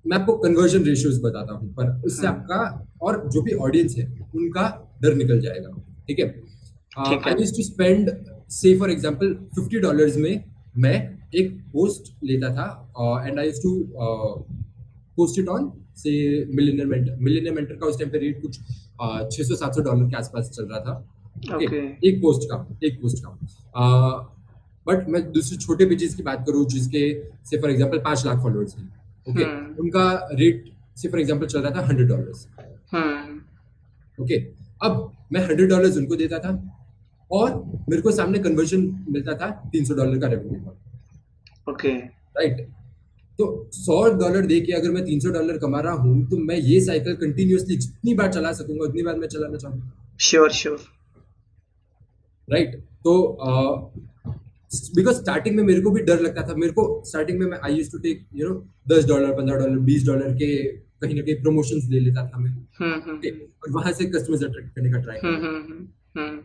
मैं आपको कन्वर्जन रेशियोज बताता हूँ, पर उससे हम्म। आपका और जो भी ऑडियंस है उनका डर निकल जाएगा, ठीक है। ठीक आई है। Use to spend, say for example $50 में मैं एक पोस्ट लेता था, and I use to post it on say Millionaire Mentor का उस टाइम पे रेट कुछ $600-700 के आसपास चल रहा था, ओके। ओके। एक पोस्ट का बट मैं दूसरे छोटे पेजेस की बात करूँ जिसके से फॉर एग्जाम्पल 5 लाख फॉलोअर्स हैं, ओके, हम्म उनका रेट से फॉर एग्जाम्पल चल रहा था $100, हम्म। ओके। अब मैं $100 उनको देता था और मेरे को सामने कन्वर्जन मिलता था $300 का रेवेन्यू का, ओके। राइट। तो $100 दे के अगर मैं $300 कमा रहा हूँ तो मैं ये साइकिल कंटिन्यूअसली जितनी बार चला सकूंगा उतनी बार मैं चलाना चाहूंगा, श्योर श्योर। राइट। तो बिकॉज स्टार्टिंग में मेरे को भी डर लगता था, मेरे को स्टार्टिंग में मैं आई यूज टू टेक $10, $15, $20 के कहीं ना कहीं प्रमोशंस ले लेता था मैं, ओके, हम्म। और वहां से कस्टमर्स अट्रैक्ट करने का ट्राई करता था। हम्म।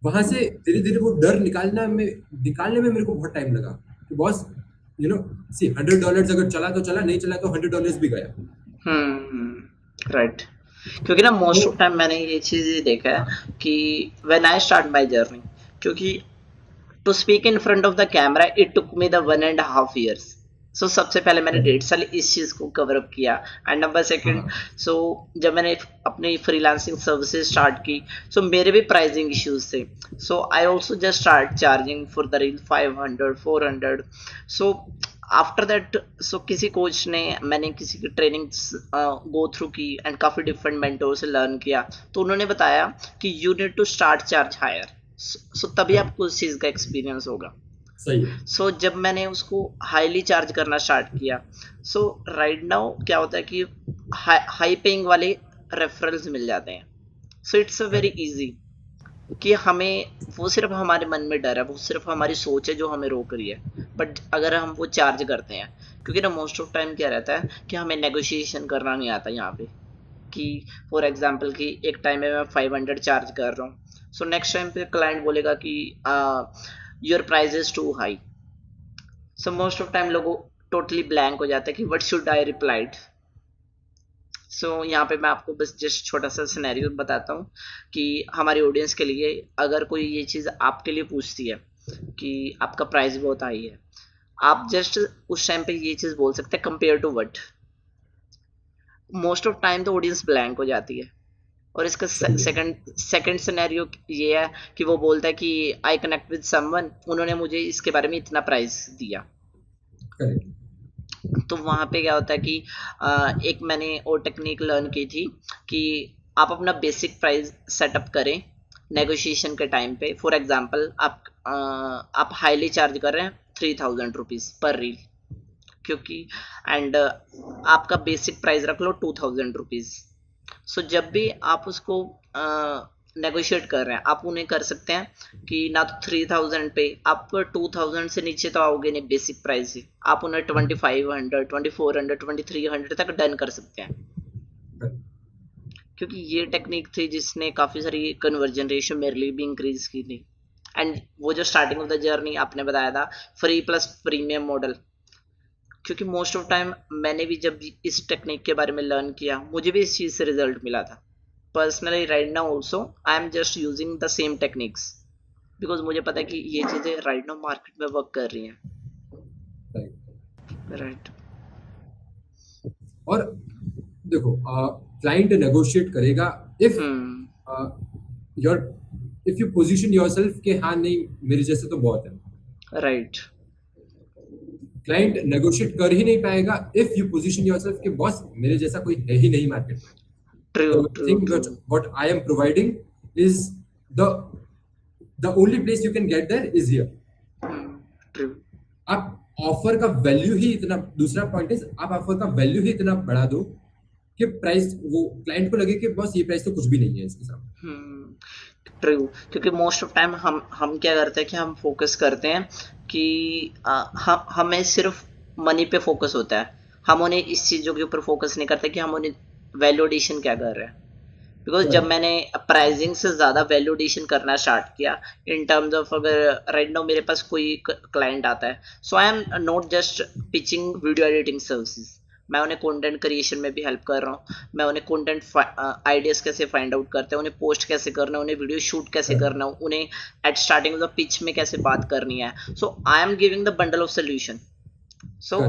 वहां से धीरे धीरे वो डर निकालने में मेरे को बहुत टाइम लगा कि बॉस, सी $100 अगर चला तो चला, नहीं चला तो $100 भी गया। राइट। क्योंकि ना तो मोस्ट ऑफ टाइम मैंने ये चीज देखा हाँ, है कि when I start my journey, क्योंकि to speak in front of the camera it took me the 1.5 years। सो सबसे पहले मैंने right, 1.5 साल इस चीज को कवर अप किया। एंड नंबर हाँ, सेकंड, हाँ, सो जब मैंने अपनी फ्रीलांसिंग सर्विसेज स्टार्ट की, सो मेरे भी प्राइसिंग इश्यूज थे। So I also just start charging for the reel 500 400। So after that, so किसी कोच ने, मैंने किसी की ट्रेनिंग गो थ्रू की एंड काफ़ी डिफरेंट मेंटोर से लर्न किया, तो उन्होंने बताया कि you need to start charge higher. So तभी right, आपको उस चीज़ का एक्सपीरियंस होगा। सही है, सो जब मैंने उसको हाईली चार्ज करना स्टार्ट किया, सो राइट नाउ क्या होता है कि हाई पेइंग वाले रेफरल्स मिल जाते हैं। So it's a very right, easy कि हमें, वो सिर्फ हमारे मन में डर है, वो सिर्फ हमारी सोच है जो हमें रोक रही है। बट अगर हम वो चार्ज करते हैं, क्योंकि ना मोस्ट ऑफ टाइम क्या रहता है कि हमें नेगोशिएशन करना नहीं आता यहाँ पे, कि फॉर एग्जांपल कि एक टाइम में मैं 500 चार्ज कर रहा हूँ, सो नेक्स्ट टाइम पे क्लाइंट बोलेगा कि your price is too high. So most of time लोगों टोटली ब्लैंक हो जाता है कि व्हाट शुड आई रिप्लाइड। सो यहाँ पे मैं आपको बस जस्ट छोटा सा सिनेरियो बताता हूँ कि हमारी ऑडियंस के लिए, अगर कोई ये चीज़ आपके लिए पूछती है कि आपका प्राइस बहुत हाई है, आप जस्ट उस टाइम पे ये चीज़ बोल सकते हैं compare to what. Most of time तो ऑडियंस ब्लैंक हो जाती है। और इसका सही है, सेकंड सेकंड सिनेरियो ये है कि वो बोलता है कि आई कनेक्ट विद समवन, उन्होंने मुझे इसके बारे में इतना प्राइस दिया। करेक्ट, तो वहाँ पे क्या होता है कि एक मैंने और टेक्निक लर्न की थी कि आप अपना बेसिक प्राइस सेटअप करें नेगोशिएशन के टाइम पे। फॉर एग्जांपल आप हाईली चार्ज कर रहे हैं ₹3000 पर रील, क्योंकि एंड आपका बेसिक प्राइस रख लो ₹2000। सो जब भी आप उसको नेगोशिएट कर रहे हैं, आप उन्हें कर सकते हैं कि ना तो 3000 पे, आप 2000 से नीचे तो आओगे नहीं बेसिक प्राइस से, आप उन्हें 2500, 2400, 2300 तक डन कर सकते हैं। क्योंकि ये टेक्निक थी जिसने काफ़ी सारी कन्वर्जन रेशियो मेरे लिए भी इंक्रीज की थी। एंड वो जो स्टार्टिंग ऑफ द जर्नी आपने बताया था, फ्री प्लस प्रीमियम मॉडल, क्योंकि मोस्ट ऑफ टाइम मैंने भी जब इस टेक्निक के बारे में लर्न किया, मुझे भी इस चीज़ से रिजल्ट मिला था। Personally right now also I am just using the same techniques, because मुझे पता है कि ये चीज़ें राइट नाउ मार्केट में वर्क कर रही हैं। राइट। और देखो, क्लाइंट नेगोशिएट करेगा if your if you position yourself कि हाँ नहीं मेरे जैसे तो बहुत है। राइट। क्लाइंट नेगोशिएट कर ही नहीं पाएगा इफ यू पोजीशन योरसेल्फ कि बॉस मेरे जैसा कोई है ही नहीं मार्केट में। True, The thing what I am providing is the only place you can get there is here. True. आप ऑफर का वैल्यू ही इतना, दूसरा पॉइंट इज आप ऑफर का वैल्यू ही इतना बढ़ा दो कि प्राइस, वो क्लाइंट को लगे कि बस ये प्राइस तो कुछ भी नहीं है इसके साथ। ट्रू, क्योंकि मोस्ट ऑफ टाइम हम क्या करते हैं कि हम फोकस करते हैं कि हमें सिर्फ मनी पे फोकस होता है, हम उन्हें इस चीज़ों के ऊपर फोकस नहीं करते कि हम उन्हें वैल्यू एडिशन क्या कर रहे हैं। बिकॉज जब मैंने प्राइसिंग से ज़्यादा वैल्यू एडिशन करना स्टार्ट किया इन टर्म्स ऑफ, अगर राइट नाउ मेरे पास कोई क्लाइंट आता है, so I am not just pitching video editing services, मैं उन्हें कंटेंट क्रिएशन में भी हेल्प कर रहा हूँ, मैं उन्हें कंटेंट आइडियाज़ कैसे फाइंड आउट करते हैं, उन्हें पोस्ट कैसे करना है, उन्हें वीडियो शूट कैसे करना है, उन्हें at starting of the pitch में कैसे बात करनी है। So I am giving the bundle of solution. So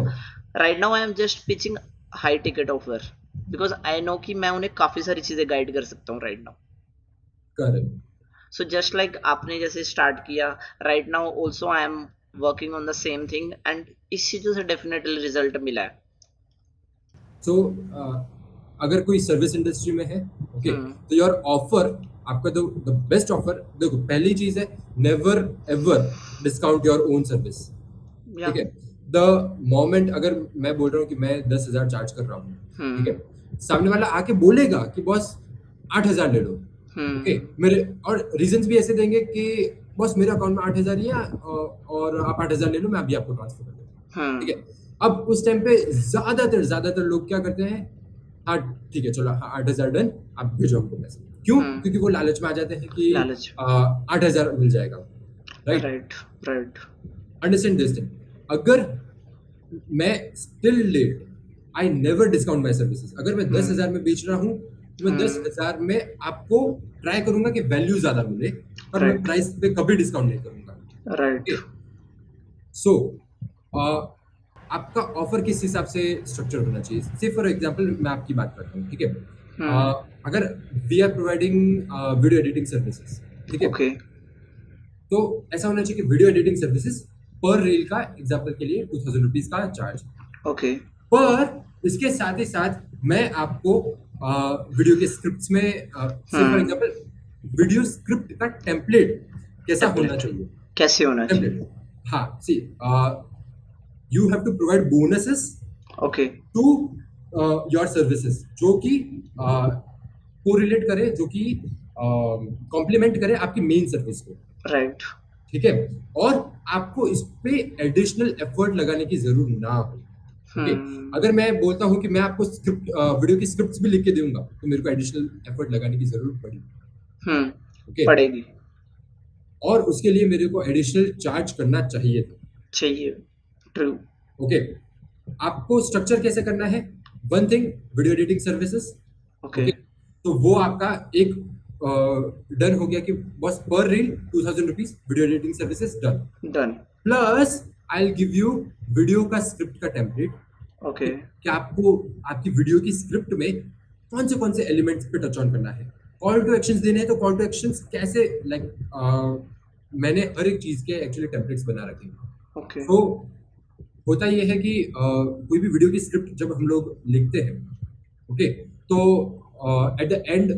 right now I am just pitching high ticket offer, because I know कि मैं उन्हें काफ़ी सारी चीज़ें गाइड कर सकता हूँ right now. Correct. So just like आपने जैसे स्टार्ट किया, right now also I am working on the same thing, and इस चीज़ों से डेफिनेटली रिजल्ट मिला है। सो अगर कोई सर्विस इंडस्ट्री में है, ओके, तो योर ऑफर, आपका द बेस्ट ऑफर, देखो पहली चीज है never ever discount your own service. ठीक है, द मोमेंट अगर मैं बोल रहा हूँ कि मैं 10,000 चार्ज कर रहा हूँ, ठीक है, सामने वाला आके बोलेगा कि बॉस 8,000 ले लो, ओके, मेरे और रीजंस भी ऐसे देंगे कि बॉस मेरे अकाउंट में 8,000 ही है और आप 8,000 ले लो, मैं अभी आपको ट्रांसफर कर देता हूँ। ठीक है, अब उस टाइम पे ज्यादातर लोग क्या करते हैं, हाँ ठीक है चलो 8,000 डन, आप भेजो हमको पैसे। क्यों? क्योंकि वो लालच में आ जाते हैं कि 8,000 मिल जाएगा। राइट। Understand this thing. अगर मैं still let, I never discount my services. अगर मैं 10,000 में बेच रहा हूँ तो मैं 10,000 में आपको ट्राई करूंगा कि वैल्यू ज्यादा मिले, पर मैं प्राइस पे कभी डिस्काउंट नहीं करूंगा। राइट। सो आपका ऑफर किस हिसाब से स्ट्रक्चर होना चाहिए? से फॉर एग्जांपल मैं आपकी बात करता हूँ, ठीक है, अगर we are providing video editing services, ठीक है, तो ऐसा होना चाहिए कि वीडियो एडिटिंग सर्विसेज पर रील का एग्जांपल के लिए 2,000 रुपीज का चार्ज, ओके, पर इसके साथ ही साथ मैं आपको वीडियो के स्क्रिप्ट्स में फॉर एग्जांपल वीडियो स्क्रिप्ट का टेम्पलेट कैसा होना चाहिए, कैसे होना चाहिए, हाँ, सी you have to provide bonuses to your services जो कि correlate करे, जो कि complement करे आपकी मेन सर्विस को। राइट। ठीक है, और आपको इस पे एडिशनल एफर्ट लगाने की जरूरत ना हो। अगर मैं बोलता हूँ कि मैं आपको स्क्रिप्ट वीडियो की स्क्रिप्ट्स भी लिख के दूंगा तो मेरे को एडिशनल एफर्ट लगाने की जरूरत पड़ेगी। पड़ेगी, और उसके लिए मेरे को एडिशनल चार्ज करना चाहिए। ट्रू। ओके, आपको स्ट्रक्चर कैसे करना है? One thing, video editing services, okay, तो वो आपका एक डन हो गया कि बस पर reel 2,000 rupees video editing services done. Plus I will give you video का स्क्रिप्ट का टेम्पलेट, ओके, कि आपको आपकी वीडियो की स्क्रिप्ट में कौन से एलिमेंट्स पे टच ऑन करना है, कॉल टू एक्शंस देने हैं तो कॉल टू एक्शंस कैसे, लाइक मैंने हर एक चीज के एक्चुअली टेम्पलेट्स बना रखे हैं। ओके, तो होता ये है कि कोई भी वीडियो की स्क्रिप्ट जब हम लोग लिखते हैं, ओके, तो at the end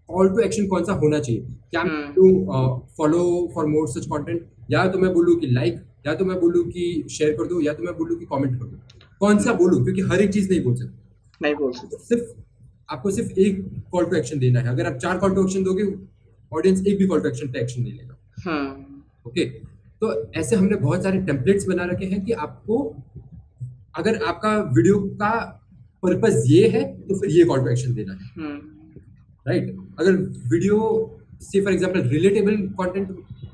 call to action कौन सा होना चाहिए? क्या मैं बोलूं follow for more such content, या तो मैं बोलूं कि लाइक या तो मैं बोलूँ कि शेयर कर दो, या तो मैं बोलूँ कि कमेंट कर दो, कौन सा बोलूँ, क्योंकि हर एक चीज नहीं बोल सकते। नहीं बोल तो सकते। सिर्फ आपको सिर्फ एक कॉल टू एक्शन देना है। अगर आप 4 कॉल टू एक्शन दोगे, ऑडियंस एक भी कॉल टू एक्शन पे एक्शन नहीं लेगा। हम्म। ओके, तो ऐसे हमने बहुत सारे टेम्पलेट्स बना रखे हैं कि आपको, अगर आपका वीडियो का पर्पस ये है तो फिर ये कॉल टू एक्शन देना है, हम्म। राइट? अगर वीडियो से for example relatable content,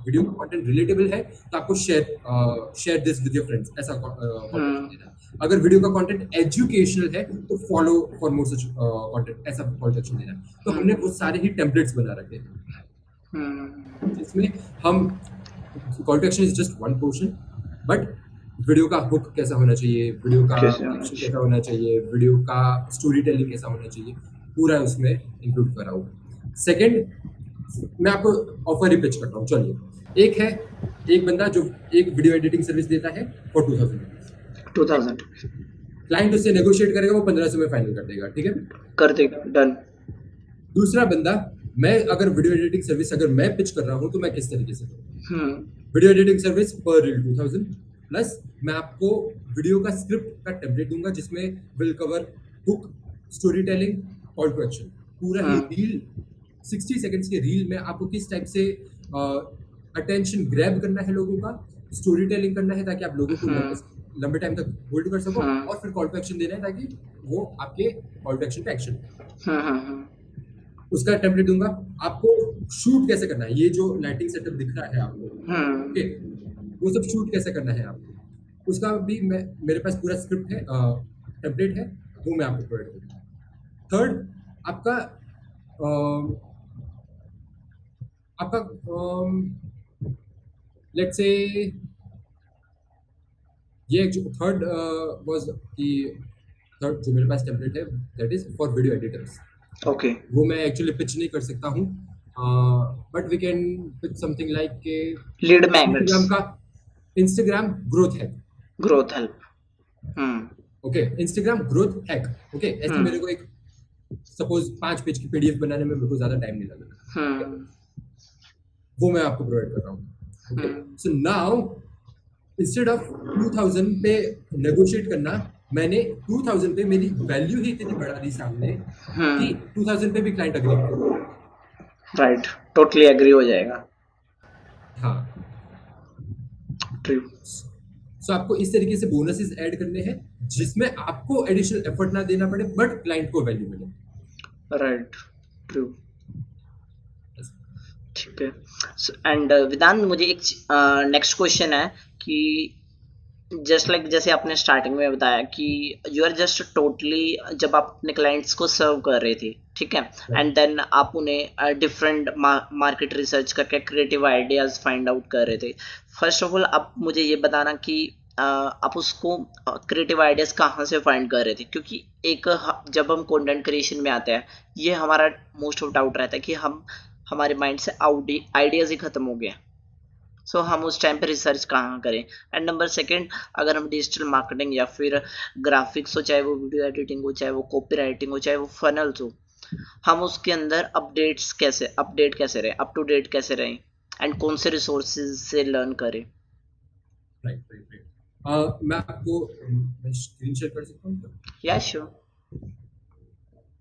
video का कंटेंट रिलेटेबल है तो आपको share this with your friends, ऐसा कॉल टू एक्शन हम्म। देना है। अगर वीडियो का कंटेंट एजुकेशनल है तो follow for more such content, ऐसा कॉल टू एक्शन देना है। तो हमने वो सारे ही टेम्पलेट्स बना रखे हैं हम्म। जिसमें हम, call to action is just one portion, but video का हुक कैसा होना चाहिए, वीडियो का कैसे होना एक्शन चाहिए? कैसा होना चाहिए, वीडियो का स्टोरी टेलिंग कैसा होना चाहिए, पूरा उसमें इंक्लूड करा हुआ। सेकंड, मैं आपको ऑफर ही पिच करता हूँ, चलिए। एक है, एक बंदा जो एक वीडियो एडिटिंग सर्विस देता है फॉर 2000 रुपीज। 2000 क्लाइंट उससे नेगोशिएट करेगा, वो 1500 में फाइनल कर देगा, ठीक है। कर देगा, डन। दूसरा बंदा, मैं अगर वीडियो एडिटिंग सर्विस अगर मैं पिच कर रहा हूँ तो मैं किस तरीके से करूँ? हम्म। वीडियो एडिटिंग सर्विस पर रील 2000 प्लस मैं आपको वीडियो का स्क्रिप्ट का टेम्पलेट दूंगा जिसमें will cover hook, story telling, call to action, पूरा ही हम्म। रील, 60 सेकंड्स के रील में आपको किस टाइप से अटेंशन ग्रैब करना है लोगों का, स्टोरी टेलिंग करना है ताकि आप लोगों को हम्म। लंबे टाइम तक होल्ड कर सको, हम्म। और फिर कॉल टू एक्शन देना है ताकि वो आपके कॉल टू एक्शन पे एक्शन, हम्म। उसका टेम्पलेट दूंगा। आपको शूट कैसे करना है, ये जो लाइटिंग सेटअप दिख रहा है आपको, हम्म। ओके, वो सब शूट कैसे करना है आपको, उसका भी मैं, मेरे पास पूरा स्क्रिप्ट है, टेम्पलेट है, वो मैं आपको प्रोवाइड करूँगा। थर्ड, आपका आपका लेट्स से, ये जो थर्ड वाज कि थर्ड जो मेरे पास टेम्पलेट है that is for video editors. Okay. वो मैं एक्चुअली पिच नहीं कर सकता हूँ, but we can pitch something like के लीड मैग्नेट्स। इंस्टाग्राम का, Instagram growth hack. Growth help. Hmm. Okay, Instagram growth hack, okay, ऐसे मेरे हम्म। को एक, सपोज 5 पेज की पीडीएफ बनाने में मेरे को ज्यादा टाइम नहीं लगेगा, ठीक है, हम्म। वो मैं आपको प्रोवाइड कर रहा हूँ। Okay, hmm. So now instead of 2000 पे नेगोशिएट करना, मैंने 2000 पे मेरी वैल्यू ही इतनी बढ़ा दी सामने कि 2000 पे भी क्लाइंट अग्री किया। राइट, टोटली एग्री हो जाएगा। हाँ, ट्रू। सो आपको इस तरीके से बोनसेस ऐड करने हैं जिसमें आपको एडिशनल एफर्ट ना देना पड़े बट क्लाइंट को वैल्यू मिले। राइट। ट्रू। ठीक है। एंड वेदांत, मुझे एक नेक्स्ट क्वेश्चन है कि जस्ट लाइक जैसे आपने स्टार्टिंग में बताया कि यू आर जस्ट टोटली, जब आप अपने क्लाइंट्स को सर्व कर रहे थे, ठीक है, एंड देन आप उन्हें डिफरेंट मार्केट रिसर्च करके क्रिएटिव आइडियाज फाइंड आउट कर रहे थे। फर्स्ट ऑफ ऑल आप मुझे ये बताना कि आप उसको क्रिएटिव आइडियाज कहाँ से फाइंड कर रहे थे, क्योंकि एक जब हम कंटेंट क्रिएशन में आते हैं, ये हमारा मोस्ट ऑफ डाउट रहता है कि हमारे माइंड से आइडियाज ही खत्म हो गए। सो हम उस टाइम पे रिसर्च कहाँ करें। एंड नंबर सेकंड, अगर हम डिजिटल मार्केटिंग या फिर ग्राफिक्स हो, चाहे वो वीडियो एडिटिंग हो, चाहे वो कॉपी राइटिंग हो, चाहे वो फनल्स हो, हम उसके अंदर अपडेट कैसे रहें, अप टू डेट कैसे रहें, एंड कौन से रिसोर्सेज से लर्न करें। राइट राइट राइट, मैं आपको, मैं स्क्रीन शेयर कर सकता हूँ क्या? या श्योर।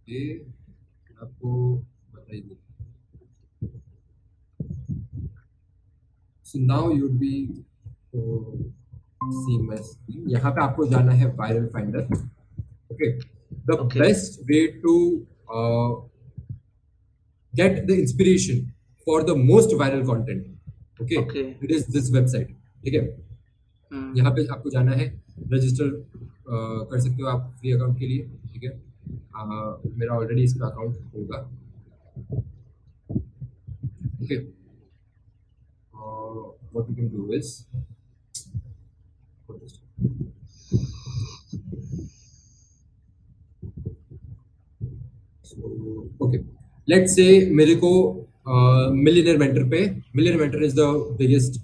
ये आपको बताइए। So now you be see my screen, यहाँ पे आपको जाना है viral finder. Okay, the okay. Best way to get the inspiration for the most viral content, okay, okay. it is this website, ठीक है। यहाँ पे आपको जाना है, रजिस्टर कर सकते हो आप फ्री अकाउंट के लिए, ठीक है। मेरा ऑलरेडी इसका अकाउंट होगा, okay. what you can do is, okay, let's say मेरे को millionaire mentor is the biggest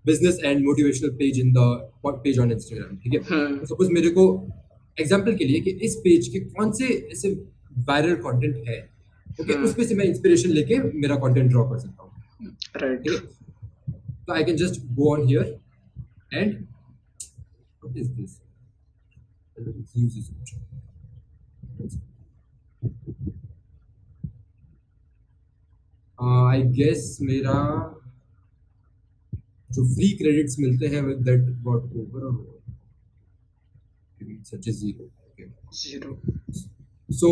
business and motivational page in the page on Instagram, ठीक है। सपोज मेरे को एग्जांपल के लिए कि इस पेज के कौन से ऐसे वायरल कंटेंट है, ओके, उस पे से मैं इंस्पिरेशन लेके मेरा कंटेंट ड्रॉ कर सकता हूँ, राइट। ठीक है। So I can just go on here and what is this? Let's use this option. I guess मेरा जो फ्री क्रेडिट्स मिलते हैं with that got over or such as zero. Okay. Zero. So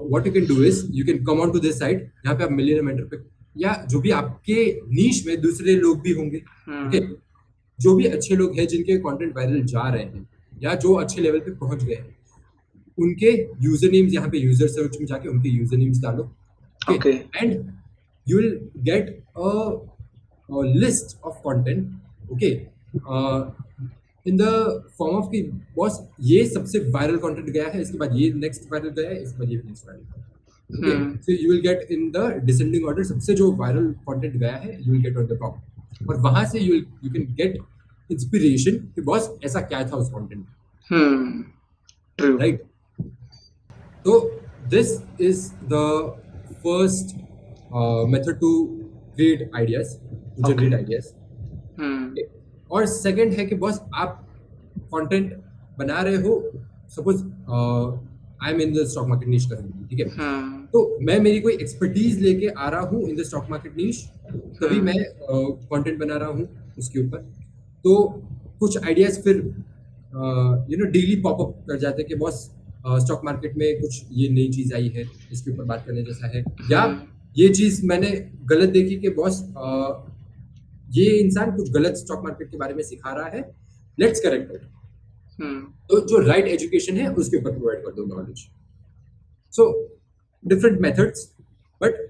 what you can do is you can come on to this site यहाँ पे आप million mentor पे या जो भी आपके नीश में दूसरे लोग भी होंगे ओके जो भी अच्छे लोग हैं जिनके कंटेंट वायरल जा रहे हैं या जो अच्छे लेवल पे पहुंच गए हैं उनके यूजर नेम्स यहाँ पे यूजर सर्च में जाके उनके यूजर नेम्स डालो Okay. And you will get a list of content okay in the form of कि बॉस ये सबसे वायरल कंटेंट गया है इसके बाद ये नेक्स्ट वायरल गया है इसके बाद ये next viral okay so you will get in the descending order सबसे जो वायरल कंटेंट गया है you will get on the top और वहां से you can get inspiration कि बॉस ऐसा क्या था उस content True. right so this is the first method to create ideas to generate ideas और सेकंड है कि बॉस आप कंटेंट बना रहे हो suppose I am in the stock market niche करेंगे ठीक है तो मैं मेरी कोई एक्सपर्टीज लेके आ रहा हूँ इन द स्टॉक मार्केट नीश तभी मैं कंटेंट बना रहा हूँ उसके ऊपर तो कुछ आइडियाज फिर डेली पॉपअप कर जाते हैं कि बॉस स्टॉक मार्केट में कुछ ये नई चीज आई है इसके ऊपर बात करने जैसा है या ये चीज मैंने गलत देखी कि बॉस ये इंसान कुछ गलत स्टॉक मार्केट के बारे में सिखा रहा है लेट्स करेक्ट इट तो जो राइट एजुकेशन है उसके ऊपर प्रोवाइड कर दो knowledge so different methods but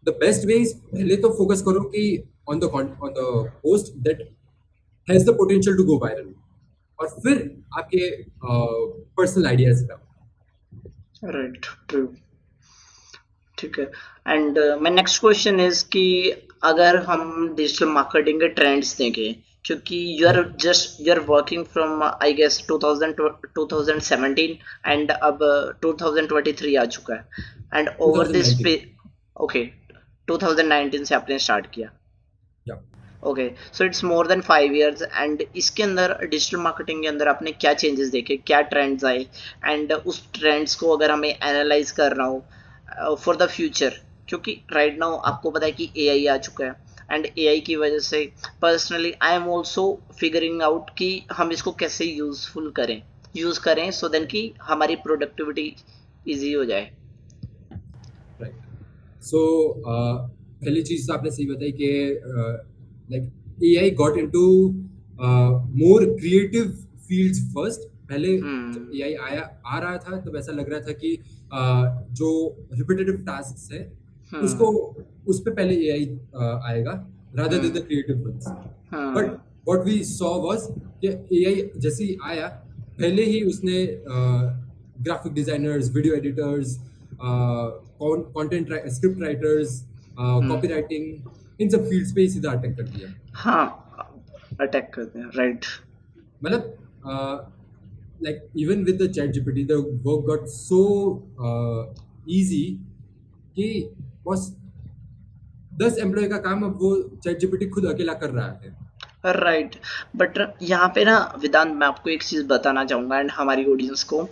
the best way is पहले तो फोकस करो कि on the post that has the potential to go viral और फिर आपके पर्सनल आइडियाज का राइट ट्रू ठीक है and my next question is कि अगर हम डिजिटल मार्केटिंग के ट्रेंड्स देखें क्योंकि you are working from I guess 2017 and अब 2023 आ चुका है एंड ओवर दिस ओके 2019 से आपने स्टार्ट किया okay so it's more than 5 years and इसके अंदर डिजिटल मार्केटिंग के अंदर आपने क्या चेंजेस देखे क्या ट्रेंड्स आए एंड उस ट्रेंड्स को अगर हमें एनालाइज करना हो फॉर द फ्यूचर क्योंकि राइट नाउ आपको पता है कि एआई आ चुका है एंड एआई की वजह से personally I am also figuring out कि हम इसको कैसे यूज़ करें सो देन कि हमारी प्रोडक्टिविटी इजी हो जाए राइट सो पहली चीज़ तो आपने सही बताई कि like AI got into more creative fields first पहले जब AI आ रहा था तब ऐसा लग रहा था कि जो रिपीटेटिव टास्क्स है उसको उस पे पहले AI आएगा rather than the creative ones but what we saw was कि AI जैसे ही आया पहले ही उसने graphic designers video editors content script writers copywriting इन सब फील्ड्स पे ही सीधा अटैक कर दिया अटैक कर दिया राइट मतलब like even with the chat gpt the work got so easy कि बस 10 एम्प्लॉय का काम अब वो चैट जीपीटी खुद अकेला कर रहा है राइट बट यहाँ पे ना वेदांत मैं आपको एक चीज बताना चाहूंगा एंड हमारी ऑडियंस को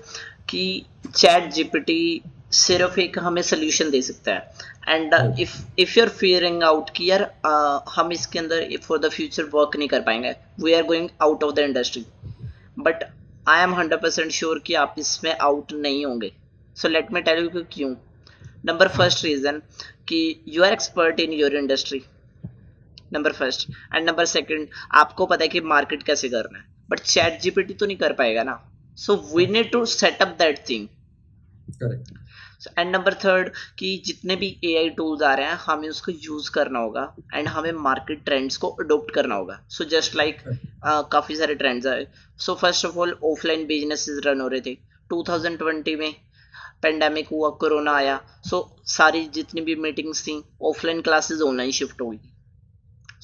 कि चैट जीपीटी सिर्फ एक हमें सोल्यूशन दे सकता है and if you are fearing out कि यार हम इसके अंदर फॉर द फ्यूचर वर्क नहीं कर पाएंगे we are going out of the industry but I am 100% sure कि आप इसमें आउट नहीं होंगे so let me tell you क्यों नंबर फर्स्ट रीजन कि you are expert in your industry number first and number second आपको पता है कि मार्केट कैसे करना है बट चैट जीपीटी तो नहीं कर पाएगा ना so we need to set up that thing correct and number third कि जितने भी एआई टूल्स आ रहे हैं हमें उसको यूज करना होगा एंड हमें मार्केट ट्रेंड्स को अडोप्ट करना होगा सो जस्ट लाइक काफी सारे ट्रेंड्स आए सो first of all offline businesses run हो रहे थे 2020 में पेंडेमिक हुआ कोरोना आया सो सारी जितनी भी मीटिंग्स थी ऑफलाइन क्लासेस ऑनलाइन शिफ्ट हो गई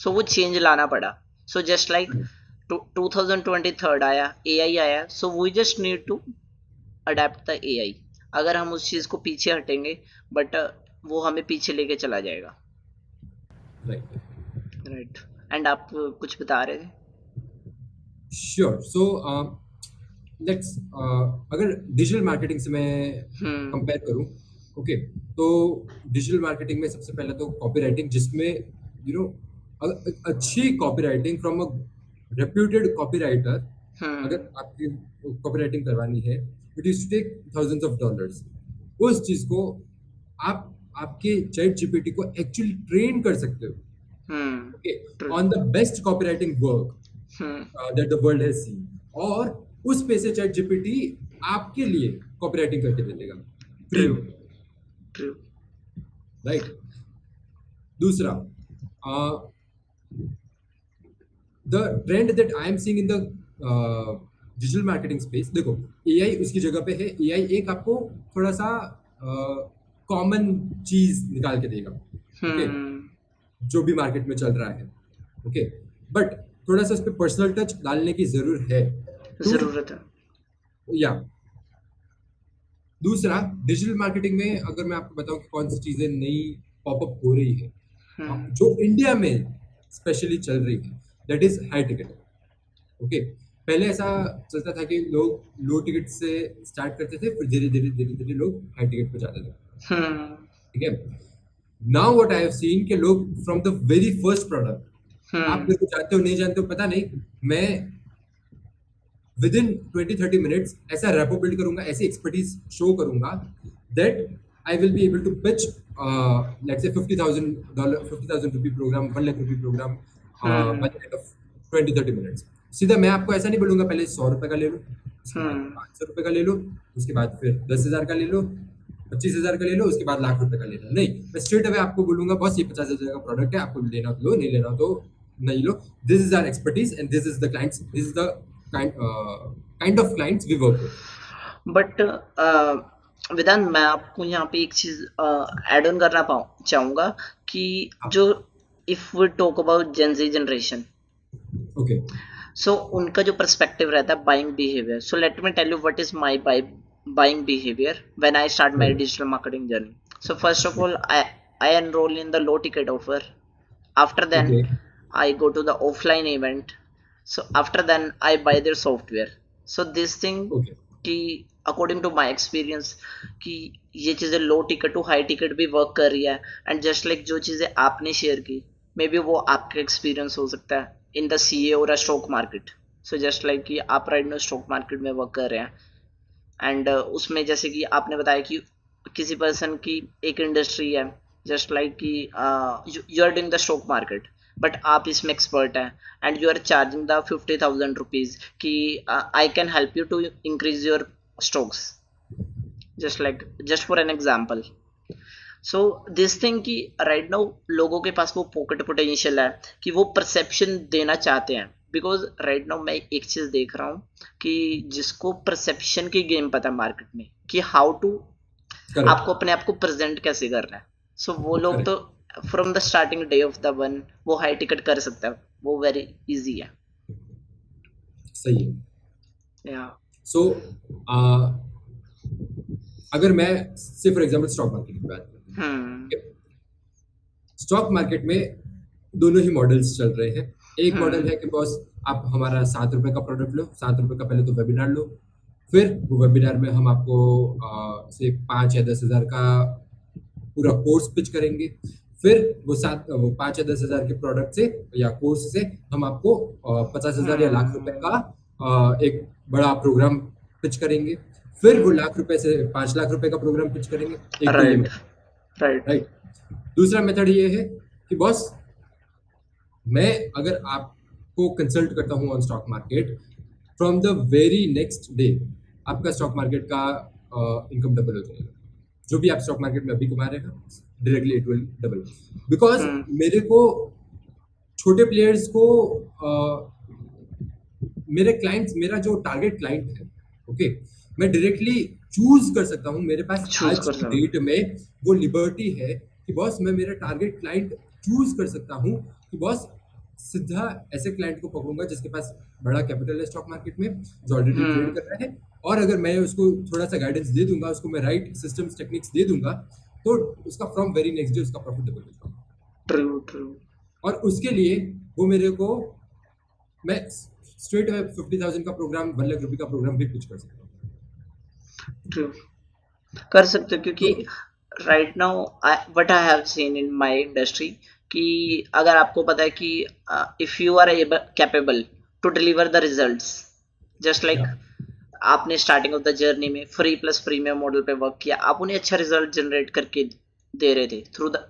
सो वो चेंज लाना पड़ा सो जस्ट लाइक 2023 आया एआई आया so we just need to adapt the AI अगर हम उस चीज को पीछे हटेंगे बट वो हमें पीछे लेके चला जाएगा राइट। एंड आप कुछ बता रहे थे? श्योर। सो लेट्स अगर डिजिटल मार्केटिंग से मैं हम्म। कंपेयर करूं, ओके, तो डिजिटल मार्केटिंग में सबसे पहले तो कॉपीराइटिंग, जिसमें यू नो अच्छी copywriting from a reputed copywriter, hmm. अगर आपकी कॉपीराइटिंग करवानी है, it is to take $1000s। उस चीज को आप आपके चैट जीपीटी को एक्चुअली ट्रेन कर सकते हो, hmm. Okay, true. On the best copywriting work hmm. That the world has seen, और उस पे से चैट जीपीटी आपके लिए कॉपीराइटिंग करके दे देगा फ्री ट्रू। में, ट्रू। राइट। दूसरा, the trend that I am seeing in the digital marketing space, देखो, एआई उसकी जगह पे है। एआई एक आपको थोड़ा सा कॉमन चीज निकाल के देगा, ओके, हम्म। जो भी मार्केट में चल रहा है, ओके, बट थोड़ा सा उस पर पर्सनल टच डालने की जरूरत है टू, जरूरत है। या दूसरा, डिजिटल मार्केटिंग में अगर मैं आपको बताऊं कि कौन सी चीजें नई पॉपअप हो रही है, हम्म। जो इंडिया में स्पेशली चल रही है, that is high ticket, okay. पहले ऐसा चलता था कि लोग लो टिकट से स्टार्ट करते थे, फिर धीरे धीरे धीरे धीरे लोग हाई टिकट पे जाते थे, हम्म। ठीक है। Now what I have scene कि लोग from the very first product, आप हम्म। मेरे को जानते हो नहीं जानते हो पता नहीं, मैं विद इन 20-30 मिनट्स ऐसा रैपो बिल्ड करूंगा, ऐसी एक्सपर्टीज शो करूंगा that I will be able to pitch let's say $50,000, ₹50,000 programme, ₹1 lakh programme by hmm. The end of 20-30 minutes. सीधा मैं आपको ऐसा नहीं बोलूंगा पहले ₹100 का ले लो, उसके बाद हम्म। ₹500 का ले लो, उसके बाद फिर 10,000 का ले लो, 25,000 का ले लो, उसके बाद ₹1 लाख का ले लो। नहीं, मैं स्ट्रेट अवे आपको बोलूंगा बस ये 50,000 का प्रोडक्ट है, आपको लेना तो लो, नहीं लेना तो नहीं लो। This is our expertise and this is the clients, this is the kind of clients we work with. But Vedant, मैं आपको यहाँ पे एक चीज ऐड ऑन करना चाहूंगा कि हाँ, जो if we talk about gen Z generation, okay, so उनका जो पर्सपेक्टिव रहता है buying behaviour, so let me tell you what is my buying behaviour when I start my right, digital marketing journey. So first of all, I enrol in the low ticket offer. After then, okay, I go to the offline event. So after then, I buy their software. So this thing okay, कि according to my experience कि ये चीज़ें लो ticket to high ticket भी work कर रही है। And just like जो चीज़ें आपने शेयर की, मे बी वो आपका एक्सपीरियंस हो सकता है इन द सीए और stock market. So just like कि आप राइट नो स्टॉक मार्केट में वर्क कर रहे हैं, एंड उसमें जैसे कि आपने बताया कि किसी पर्सन की एक इंडस्ट्री है, जस्ट लाइक कि you are doing the stock market, but आप इसमें एक्सपर्ट हैं and you are charging the ₹50,000 कि I can help you to increase your stocks, just like just for an example. So this thing कि right now लोगों के पास वो pocket potential है कि वो परसेप्शन देना चाहते हैं, बिकॉज राइट नाउ मैं एक चीज देख रहा हूँ कि जिसको परसेप्शन की गेम पता है मार्केट में कि हाउ टू correct, आपको अपने आप को प्रेजेंट कैसे करना है, सो वो लोग correct, तो from the starting day of the one वो हाई टिकट कर सकता है, वो वेरी इजी है। सही है। या। सो अगर मैं से फॉर एग्जांपल स्टॉक मार्केट की बात हम्म। करूं, स्टॉक मार्केट में दोनों ही मॉडल्स चल रहे हैं। एक मॉडल हम्म। है कि बॉस आप हमारा ₹7 का प्रोडक्ट लो, ₹7 का पहले तो वेबिनार लो, फिर वो वेबिनार में हम आपको से 5 या 10,000 का पूरा कोर्स पिच करेंगे, फिर वो 5 या 10,000 के प्रोडक्ट से या कोर्स से हम आपको 50,000 या ₹1 लाख का एक बड़ा प्रोग्राम पिच करेंगे, फिर वो ₹1 लाख से ₹5 लाख का प्रोग्राम पिच करेंगे। एक तो ये राइट। Method, right. राइट। दूसरा मेथड ये है कि बॉस मैं अगर आपको कंसल्ट करता हूँ on stock market, from the very next day आपका स्टॉक मार्केट का इनकम डबल हो जाएगा। जो भी आप स्टॉक मार्केट में अभी कमा रहे हैं, directly it will double, because hmm. मेरे को छोटे प्लेयर्स को मेरे क्लाइंट्स, मेरा जो टारगेट क्लाइंट है, ओके, मैं डायरेक्टली चूज कर सकता हूँ। मेरे पास चूज आज कर की सकते। डेट में वो लिबर्टी है कि बॉस मैं मेरा टारगेट क्लाइंट चूज कर सकता हूँ कि बॉस सीधा ऐसे क्लाइंट को पकड़ूंगा जिसके पास बड़ा कैपिटल है स्टॉक मार्केट में, जो ऑलरेडी ट्रेड हम्म। कर रहा है, और अगर मैं उसको थोड़ा सा गाइडेंस दे दूंगा, उसको मैं राइट सिस्टम्स टेक्निक्स दे दूंगा, तो उसका फ्रॉम वेरी नेक्स्ट डे उसका प्रॉफिट डबल हो जाएगा। ट्रू। ट्रू। और उसके लिए वो मेरे को, मैं स्ट्रेट 50,000 का प्रोग्राम, 1 लाख रुपए का प्रोग्राम भी कुछ कर सकता हूँ। ट्रू, कर सकते हो क्योंकि तो right now what I have seen in my industry कि अगर आपको पता है कि if you are capable to deliver the results just like या आपने स्टार्टिंग ऑफ द जर्नी में फ्री प्लस प्रीमियम मॉडल पे वर्क किया, आप उन्हें अच्छा रिजल्ट जनरेट करके दे रहे थे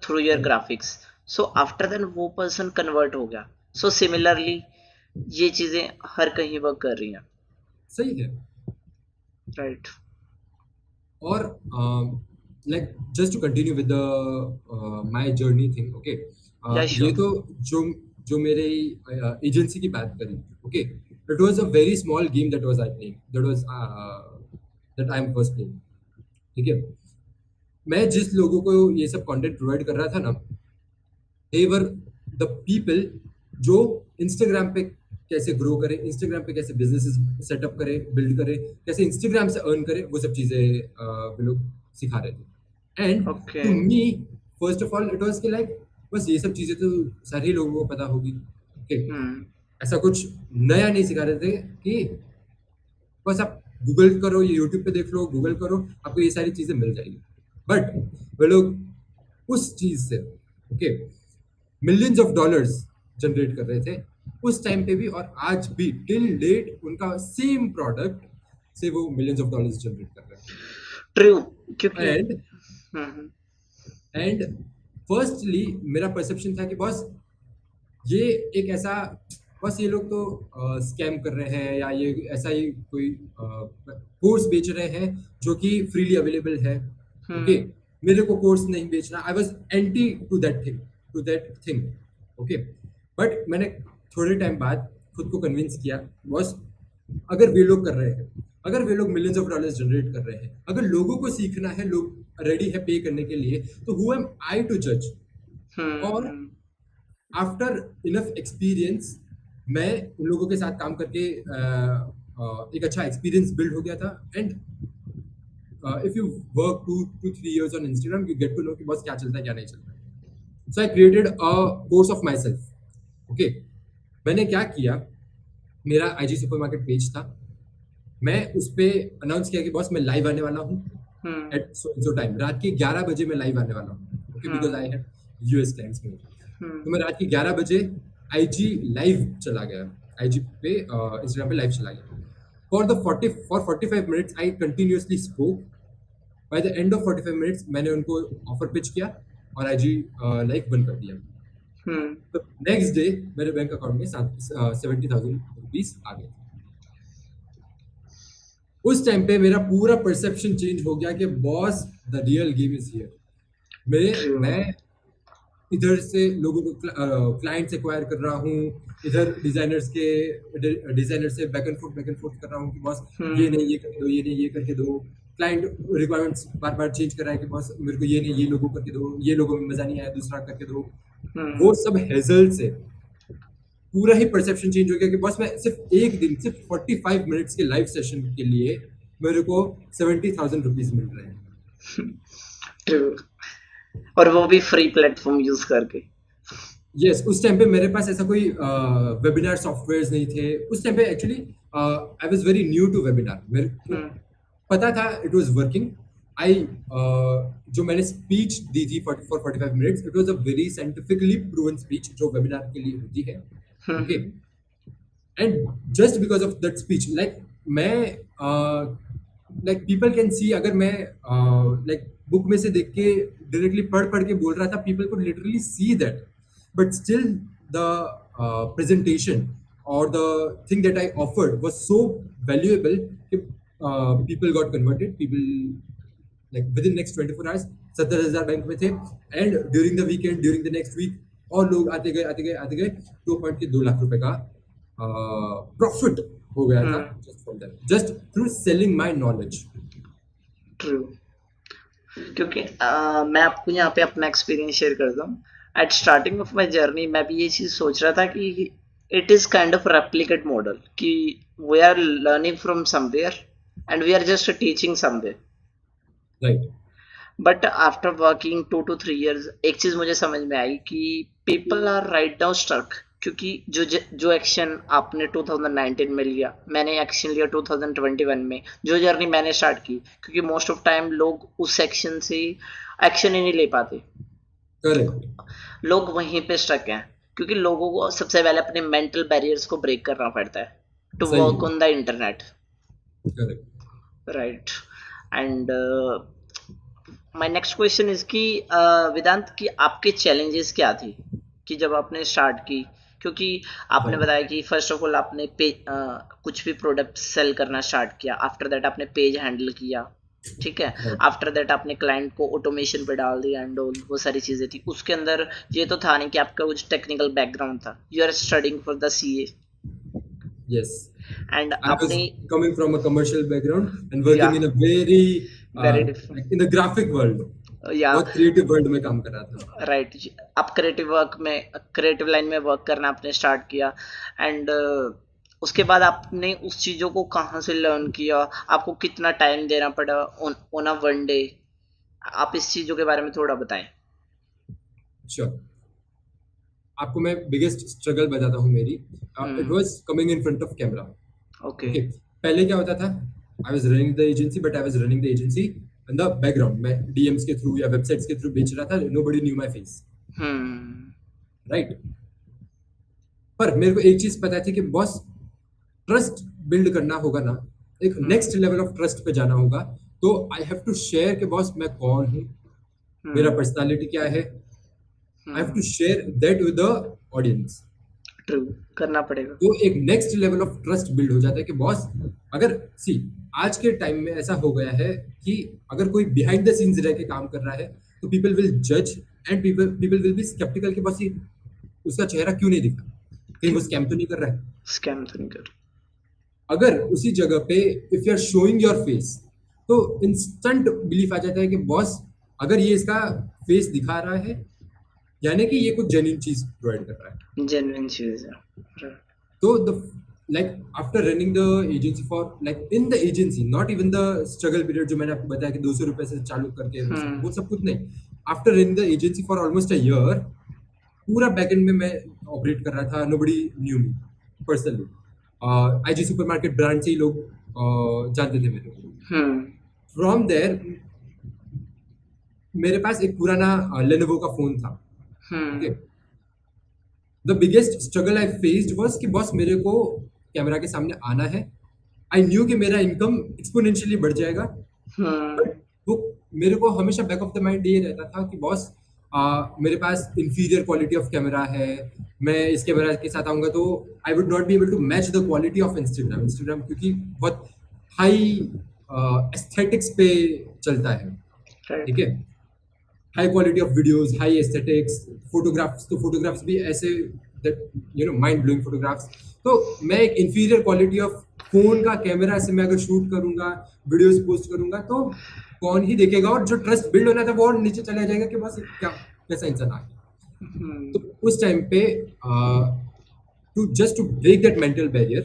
through your graphics, so after then वो पर्सन कन्वर्ट हो गया। सो सिमिलरली ये चीजें हर कहीं वर्क कर रही हैं। सही है। राइट। और like just to continue with my journey thing, okay. या ये श्योर। तो जो जो मेरे एजेंसी की बात करी, okay, it was a very small game that was I playing, that I am first playing, ठीक है। मैं जिस लोगों को ये सब कंटेंट प्रोवाइड कर रहा था ना, दे वर द पीपल जो इंस्टाग्राम पे कैसे ग्रो करे, इंस्टाग्राम पे कैसे बिजनेस सेटअप करे, बिल्ड करे, कैसे इंस्टाग्राम से अर्न करे, वो सब चीजें वो लोग सिखा रहे थे। And okay. To me, first of all it was कि लाइक बस ये सब चीजें तो सारे लोगों को पता होगी, ओके। हम्म। ऐसा कुछ नया नहीं सिखा रहे थे कि बस आप गूगल करो, ये यूट्यूब पे देख लो, गूगल करो, आपको ये सारी चीजें मिल जाएगी। बट वो लोग उस चीज से, okay, millions of dollars generate कर रहे थे उस टाइम पे भी, और आज भी टिल डेट उनका सेम प्रोडक्ट से वो मिलियंस ऑफ डॉलर्स जनरेट कर रहे ट्रू। क्योंकि हैं। And hmm. एंड फर्स्टली मेरा परसेप्शन था कि बॉस ये एक ऐसा, बस ये लोग तो स्कैम कर रहे हैं, या ये ऐसा ही कोई कोर्स बेच रहे हैं जो कि फ्रीली अवेलेबल है, ओके। हम्म। मेरे को कोर्स नहीं बेचना, I was anti to that thing, okay. But मैंने थोड़े टाइम बाद खुद को कन्विंस किया, बॉस अगर वे लोग कर रहे हैं, अगर वे लोग मिलियंस ऑफ डॉलर्स जनरेट कर रहे हैं, अगर लोगों को सीखना है, लोग रेडी है पे करने के लिए, तो हु एम आई टू जज। और हम्म। आफ्टर इनफ एक्सपीरियंस, मैं उन लोगों के साथ काम करके एक अच्छा एक्सपीरियंस बिल्ड हो गया था। And if you work 2 to 3 years on Instagram, you get to know कि बस क्या चलता है क्या नहीं चलता है। So I created a course of myself, okay. मैंने क्या किया, मेरा आईजी सुपरमार्केट पेज था, मैं उस पर अनाउंस किया कि बॉस मैं लाइव आने वाला हूँ हम्म। एट सो टाइम, रात के 11 बजे मैं लाइव आने वाला हूँ, okay, because I have US clients में। तो मैं रात के 11 बजे आईजी लाइव चला गया, आईजी पे इंस्टाग्राम पे लाइव चला गया। For 45 minutes I continuously spoke. By the end of 45 minutes मैंने उनको ऑफर पिच किया और आईजी लाइव बंद कर दिया। हम्म। तो नेक्स्ट डे मेरे बैंक अकाउंट में 70,000 रुपीज आ गए। उस टाइम पे मेरा पूरा परसेप्शन चेंज हो गया कि boss the real game is here. True. मैं इधर से लोगों को क्लाइंट्स एक्वायर कर रहा हूँ, इधर डिजाइनर से बैक एंड फोर्थ कर रहा हूँ कि बॉस ये नहीं हम्म। ये करके दो, ये नहीं ये करके दो। क्लाइंट रिक्वायरमेंट्स बार बार चेंज कर रहा है कि बॉस मेरे को ये नहीं ये लोगो करके दो, ये लोगों में मजा नहीं आया दूसरा करके दो। वो हम्म। सब हेजल से पूरा ही परसेप्शन चेंज हो गया कि बॉस मैं सिर्फ एक दिन, सिर्फ 45 मिनट्स के लाइव सेशन के लिए मेरे को 70,000 रुपीज मिल रहे हैं। ट्रू। और वो भी फ्री प्लेटफॉर्म यूज करके। यस, उस टाइम पे मेरे पास ऐसा कोई वेबिनार सॉफ्टवेयर्स नहीं थे उस टाइम पे। Actually I was very new to webinar, मेरे को हम्म। पता था इट वाज वर्किंग। आई जो मैंने स्पीच दी थी for 45 minutes, it was a very scientifically proven speech जो वेबिनार के लिए होती है, okay. Hmm. And just because of that speech, like मैं लाइक पीपल कैन सी, अगर मैं लाइक बुक में से देख के डायरेक्टली पढ़ पढ़ के बोल रहा था, पीपल को literally see that, but still the presentation or the thing that I offered was so valuable that people got converted. People like within next 24 hours 70,000 bank में थे, and during the weekend, during the next week, और लोग आते गए आते गए आते गए, 2.2 लाख रुपए का प्रॉफिट हो गया था just from that, just through selling my knowledge. True. क्योंकि मैं आपको यहाँ पे अपना एक्सपीरियंस शेयर करता हूँ। At starting of my journey मैं भी ये चीज़ सोच रहा था कि it is kind of replicate model कि we are learning from somewhere and we are just teaching somewhere. Right. But after working 2 to 3 years एक चीज मुझे समझ में आई कि people are right now stuck, क्योंकि जो एक्शन आपने 2019 में लिया, मैंने एक्शन लिया 2021 में, जो जर्नी मैंने स्टार्ट की, क्योंकि मोस्ट ऑफ टाइम लोग उस एक्शन से एक्शन ही नहीं ले पाते, करेक्ट लोग वहीं पे स्टक हैं, क्योंकि लोगों को सबसे पहले अपने मेंटल बैरियर्स को ब्रेक करना पड़ता है टू सही वर्क है on the internet, correct right. And my next question is कि वेदांत की आपके चैलेंजेस क्या थे कि जब आपने स्टार्ट की, क्योंकि आपने हाँ बताया कि फर्स्ट ऑफ ऑल आपने कुछ भी प्रोडक्ट सेल करना स्टार्ट किया, आफ्टर दैट आपने पेज हैंडल किया, ठीक है, राइट आफ्टर दैट आपने क्लाइंट को ऑटोमेशन पे डाल दिया एंड ऑल, वो सारी चीजें थी उसके अंदर। ये तो था नहीं कि आपका कुछ टेक्निकल बैकग्राउंड था, you are studying for the CA, yes and I was आपने, coming from a commercial background and या working in a very very different, like in the graphic world, या बहुत क्रिएटिव वर्ल्ड में काम कर रहा था। राइट, आप क्रिएटिव वर्क में, क्रिएटिव लाइन में वर्क करना आपने स्टार्ट किया, एंड उसके बाद आपने उस चीज़ों को कहाँ से लर्न किया, आपको कितना टाइम देना पड़ा ऑन अ वन डे, आप इस चीज़ों के बारे में थोड़ा बताएं। श्योर, आपको मैं बिगेस्ट स्ट्रगल बताता हूँ मेरी। It was coming in front of camera. Okay. Okay, पहले क्या होता था, I was running the agency, but I was running the agency in the background. मैं डीएम्स के थ्रू या वेबसाइट्स के थ्रू बेच रहा था, nobody knew my face, hmm. Right. पर मेरे को एक चीज पता थी कि बॉस, ट्रस्ट बिल्ड करना होगा ना, एक नेक्स्ट लेवल ऑफ ट्रस्ट पे जाना होगा, तो आई हैव टू शेयर कि बॉस मैं कौन हूँ, मेरा पर्सनालिटी क्या है। I have to share that with the audience. True, करना पड़ेगा। तो एक next level of trust build हो जाता है कि बॉस, अगर सी आज के टाइम में ऐसा हो गया है कि अगर कोई बिहाइंड द सीन्स रह के काम कर रहा है तो पीपल विल जज and people will be sceptical कि बस ये उसका चेहरा क्यों नहीं दिखा, कहीं वो स्कैम तो नहीं कर रहा है। स्कैम तो नहीं कर। अगर उसी जगह पे if you are showing your face, तो इंस्टेंट बिलीफ आ जाता है कि बॉस अगर ये इसका फेस दिखा रहा है, यानी कि ये कुछ जेन्युइन चीज प्रोवाइड कर रहा है। जेन्युइन चीज है, right. So the like after running the agency for like in the agency, not even the struggle period जो मैंने आपको बताया कि 200 रुपए से चालू करके वो सब कुछ नहीं। After running the agency for almost a year, पूरा बैकएंड में मैं ऑपरेट कर रहा था, nobody knew me personally। IG supermarket brand से ही लोग जानते थे मेरे को। From there मेरे पास एक पुराना लेनोवो का फोन था। Okay? The biggest struggle I faced was कि बॉस मेरे को कैमरा के सामने आना है। आई न्यू कि मेरा इनकम एक्सपोनेंशियली बढ़ जाएगा, बट वो मेरे को हमेशा बैक ऑफ द माइंड ये रहता था कि बॉस मेरे पास इंफीरियर क्वालिटी ऑफ कैमरा है, मैं इस कैमरा के साथ आऊँगा तो I would not be able to match the quality of Instagram क्योंकि बहुत हाई एस्थेटिक्स पे चलता है, ठीक है, high quality of videos, high aesthetics, photographs, तो फोटोग्राफ्स भी ऐसे माइंड ब्लोइंग फोटोग्राफ्स। तो मैं एक इंफीरियर क्वालिटी ऑफ फोन का कैमरा से मैं अगर शूट करूंगा, वीडियोस पोस्ट करूंगा तो कौन ही देखेगा, और जो ट्रस्ट बिल्ड होना था वो और नीचे चला जाएगा कि बस क्या कैसा इंसान आ गया। तो उस टाइम पे to break that mental barrier,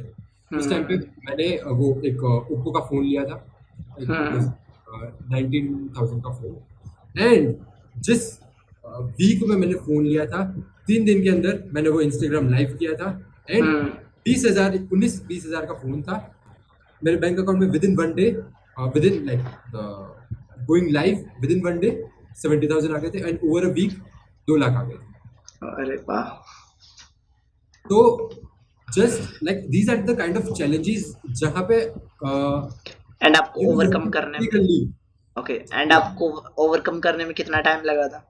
उस टाइम पे मैंने वो एक ओप्पो का फोन लिया था, 19,000 का फोन, एंड जिस वीक में मैंने फोन लिया था 3 दिन के अंदर मैंने वो इंस्टाग्राम लाइव किया था, एंड 19-20 हजार का फोन था मेरे बैंक अकाउंट में within 1 day, within like going live within 1 day 70,000 आ गए थे, and over a week 2 lakh आ गए थे। अरे वाह। तो just like these are the kind of challenges जहाँ पे एंड आपको ओवरकम करने में, ओके, एंड आपको ओवरकम करने में कितना टाइम लगा था?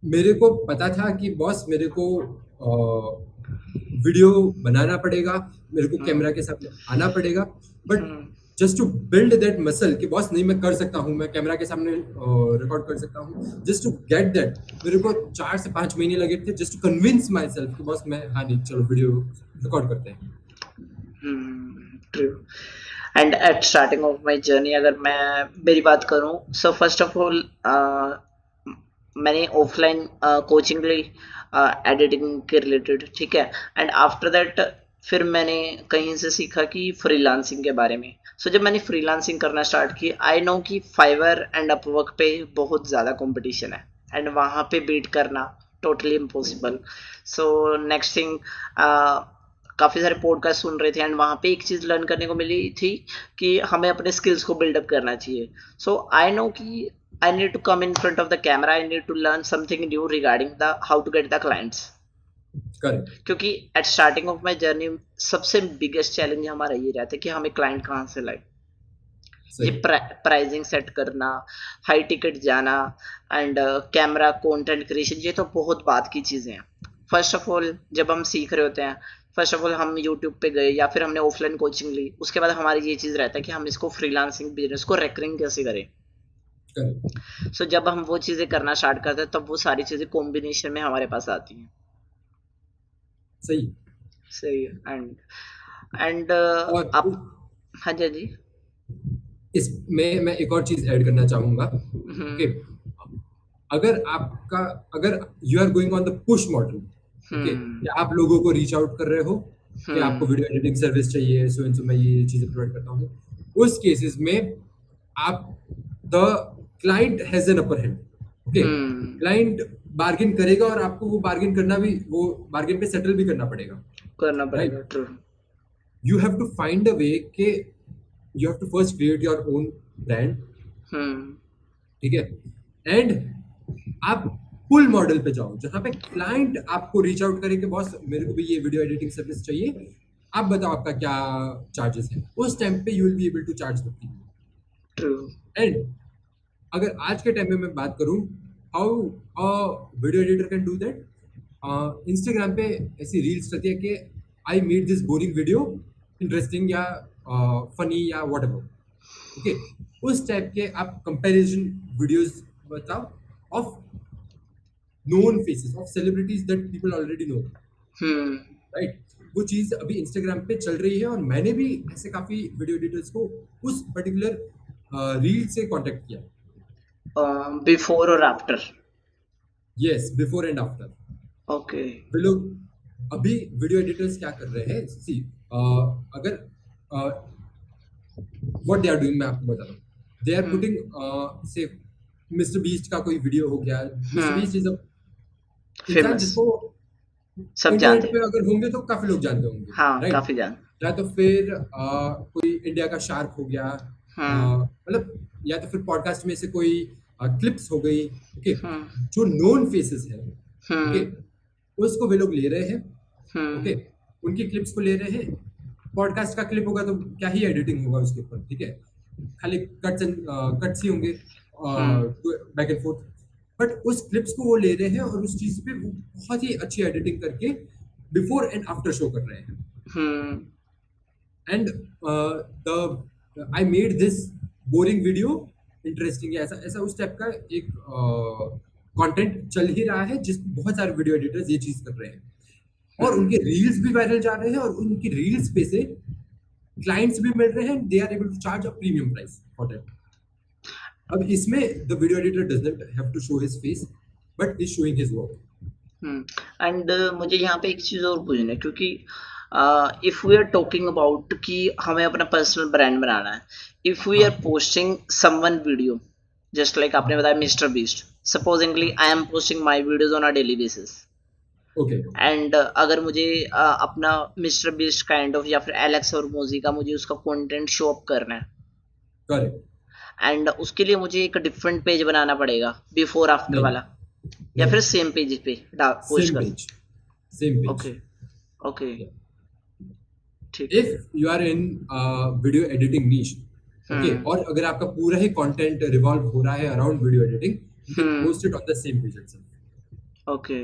मेरे को पता था कि बॉस मेरे को वीडियो बनाना पड़ेगा, मेरे को कैमरा के सामने आना पड़ेगा, but just to build that muscle कि बॉस नहीं मैं कर सकता हूँ, मैं कैमरा के सामने रिकॉर्ड कर सकता हूँ, जस्ट टू गेट दैट मेरे को 4 से 5 महीने लगे थे just to convince myself कि बॉस मैं हाँ नहीं चलो वीडियो रिकॉर्ड करते हैं। True. And at starting of my journey अगर मैं मेरी बात करूँ, सो फर्स्ट ऑफ ऑल मैंने ऑफलाइन कोचिंग ली एडिटिंग के रिलेटेड, ठीक है, एंड आफ्टर दैट फिर मैंने कहीं से सीखा कि फ्रीलांसिंग के बारे में। सो जब मैंने फ्रीलांसिंग करना स्टार्ट की, आई नो कि फाइवर एंड अपवर्क पे बहुत ज़्यादा कंपटीशन है एंड वहाँ पे बीट करना totally impossible. So next thing, काफ़ी सारे पॉडकास्ट सुन रहे थे एंड वहाँ पे एक चीज़ लर्न करने को मिली थी कि हमें अपने स्किल्स को बिल्डअप करना चाहिए। सो आई नो कि I need to come in front of the camera. I need to learn something new regarding the how to get the clients. Correct, क्योंकि at starting of my journey सबसे biggest challenge हमारा ये रहता है कि हमें client कहाँ से लाए। ये सही, प्राइजिंग सेट करना, हाई टिकट जाना एंड कैमरा कंटेंट क्रिएशन, ये तो बहुत बात की चीज़ें हैं। फर्स्ट ऑफ ऑल जब हम सीख रहे होते हैं, फर्स्ट ऑफ ऑल हम यूट्यूब पे गए या फिर हमने ऑफलाइन कोचिंग ली, उसके बाद हमारी ये चीज़ रहता है कि हम इसको फ्रीलांसिंग बिजनेस को रेकरिंग कैसे करें। करेक्ट, सो जब हम वो चीज़ें करना स्टार्ट करते हैं तब वो सारी चीज़ें कॉम्बिनेशन में हमारे पास आती हैं। सही। सही है। एंड और आप, हाँ जी हाँ जी। इसमें मैं एक और चीज ऐड करना चाहूंगा। ओके, हम्म अगर आपका अगर you are going on the push model, okay, hmm या आप लोगों को रीच आउट कर रहे हो कि आपको हम्म वीडियो एडिटिंग सर्विस चाहिए, सो एंड सो मैं ये चीजें प्रोवाइड करता हूँ, उस केसेस में आप the client has an upper hand. Okay, hmm client bargain करेगा और आपको वो बार्गेन करना भी, वो बार्गेन पे सेटल भी करना पड़ेगा, करना राइट? पड़ेगा, true. You have to find a way कि you have to first create your own brand, हम्म ठीक है, एंड आप पुल मॉडल पे जाओ जहां पे क्लाइंट आपको रीच आउट करे कि बॉस मेरे को भी ये वीडियो एडिटिंग सर्विस चाहिए, आप बताओ आपका क्या चार्जेस है। उस टाइम पे you will be able to charge the people. True. And अगर आज के टाइम में मैं बात करूं how a video editor can do that, Instagram पे ऐसी रील्स रहती है कि I made this boring video interesting या फनी या वट एवर, ओके, उस टाइप के आप कंपैरिजन वीडियोस बताओ of known faces of celebrities that people already know, hmm right? वो चीज अभी इंस्टाग्राम पे चल रही है और मैंने भी ऐसे काफी वीडियो एडिटर्स को उस पर्टिकुलर रील से कांटेक्ट किया। बिफोर और after. Yes, before and after. Okay. वे लोग अभी वीडियो एडिटर्स क्या कर रहे हैं, सी, अगर व्हाट दे आर डूइंग मैं आपको बता रहा हूँ। दे आर पुटिंग से मिस्टर बीस्ट का कोई वीडियो हो गया, मिस्टर बीस्ट इज अ इंसान फेमस, जिसको सब इंटरनेट जानते हैं। पे अगर होंगे तो काफी लोग जानते होंगे, हाँ, राइट? काफी जान। या तो फिर कोई इंडिया का शार्क हो गया, हम्म मतलब या तो फिर पॉडकास्ट में से कोई क्लिप्स हो गई, ओके, हम्म जो नोन फेसेस है, ओके, हम्म उसको वे लोग ले रहे हैं, ओके, हम्म उनकी क्लिप्स को ले रहे हैं। पॉडकास्ट का क्लिप होगा तो क्या ही एडिटिंग होगा उसके ऊपर, ठीक है, खाली कट्स ही होंगे हम्म बैक एंड फोर्थ, बट उस क्लिप्स को वो ले रहे हैं और उस चीज पे वो बहुत ही अच्छी एडिटिंग करके बिफोर एंड आफ्टर शो कर रहे हैं। Hmm and the I made this boring video interesting, ऐसा ऐसा उस टाइप का एक कंटेंट चल ही रहा है जिस बहुत सारे वीडियो एडिटर्स ये चीज कर रहे हैं और उनके रील्स भी वायरल जा रहे हैं और उनकी रील्स पे से क्लाइंट्स भी मिल रहे हैं, they are able to charge a premium price for that. अब इसमें the video editor doesn't have to show his face but is showing his work. And मुझे यहाँ पे एक चीज़ और पूछना है, क्योंकि if we are talking about कि हमें अपना पर्सनल ब्रांड बनाना है, इफ़ वी आर हाँ, posting someone video, just like आपने बताया मिस्टर बीस्ट, सपोजिंगली हाँ, I am posting my videos on a daily basis, okay, and अगर मुझे अपना मिस्टर बीस्ट काइंड ऑफ या फिर एलेक्स और मोजी का मुझे उसका कंटेंट शो अप करना है, करेक्ट, एंड उसके लिए मुझे एक डिफरेंट पेज बनाना पड़ेगा बिफोर आफ्टर नहीं, वाला, या फिर नहीं, सेम पेज पे पोस्ट सेम कर। Page, same page. Okay. Okay. ठीक है। If you are in video editing niche, okay, hmm और अगर आपका पूरा ही कंटेंट रिवॉल्व हो रहा है around video editing, you can hmm post it on the same page itself. Okay,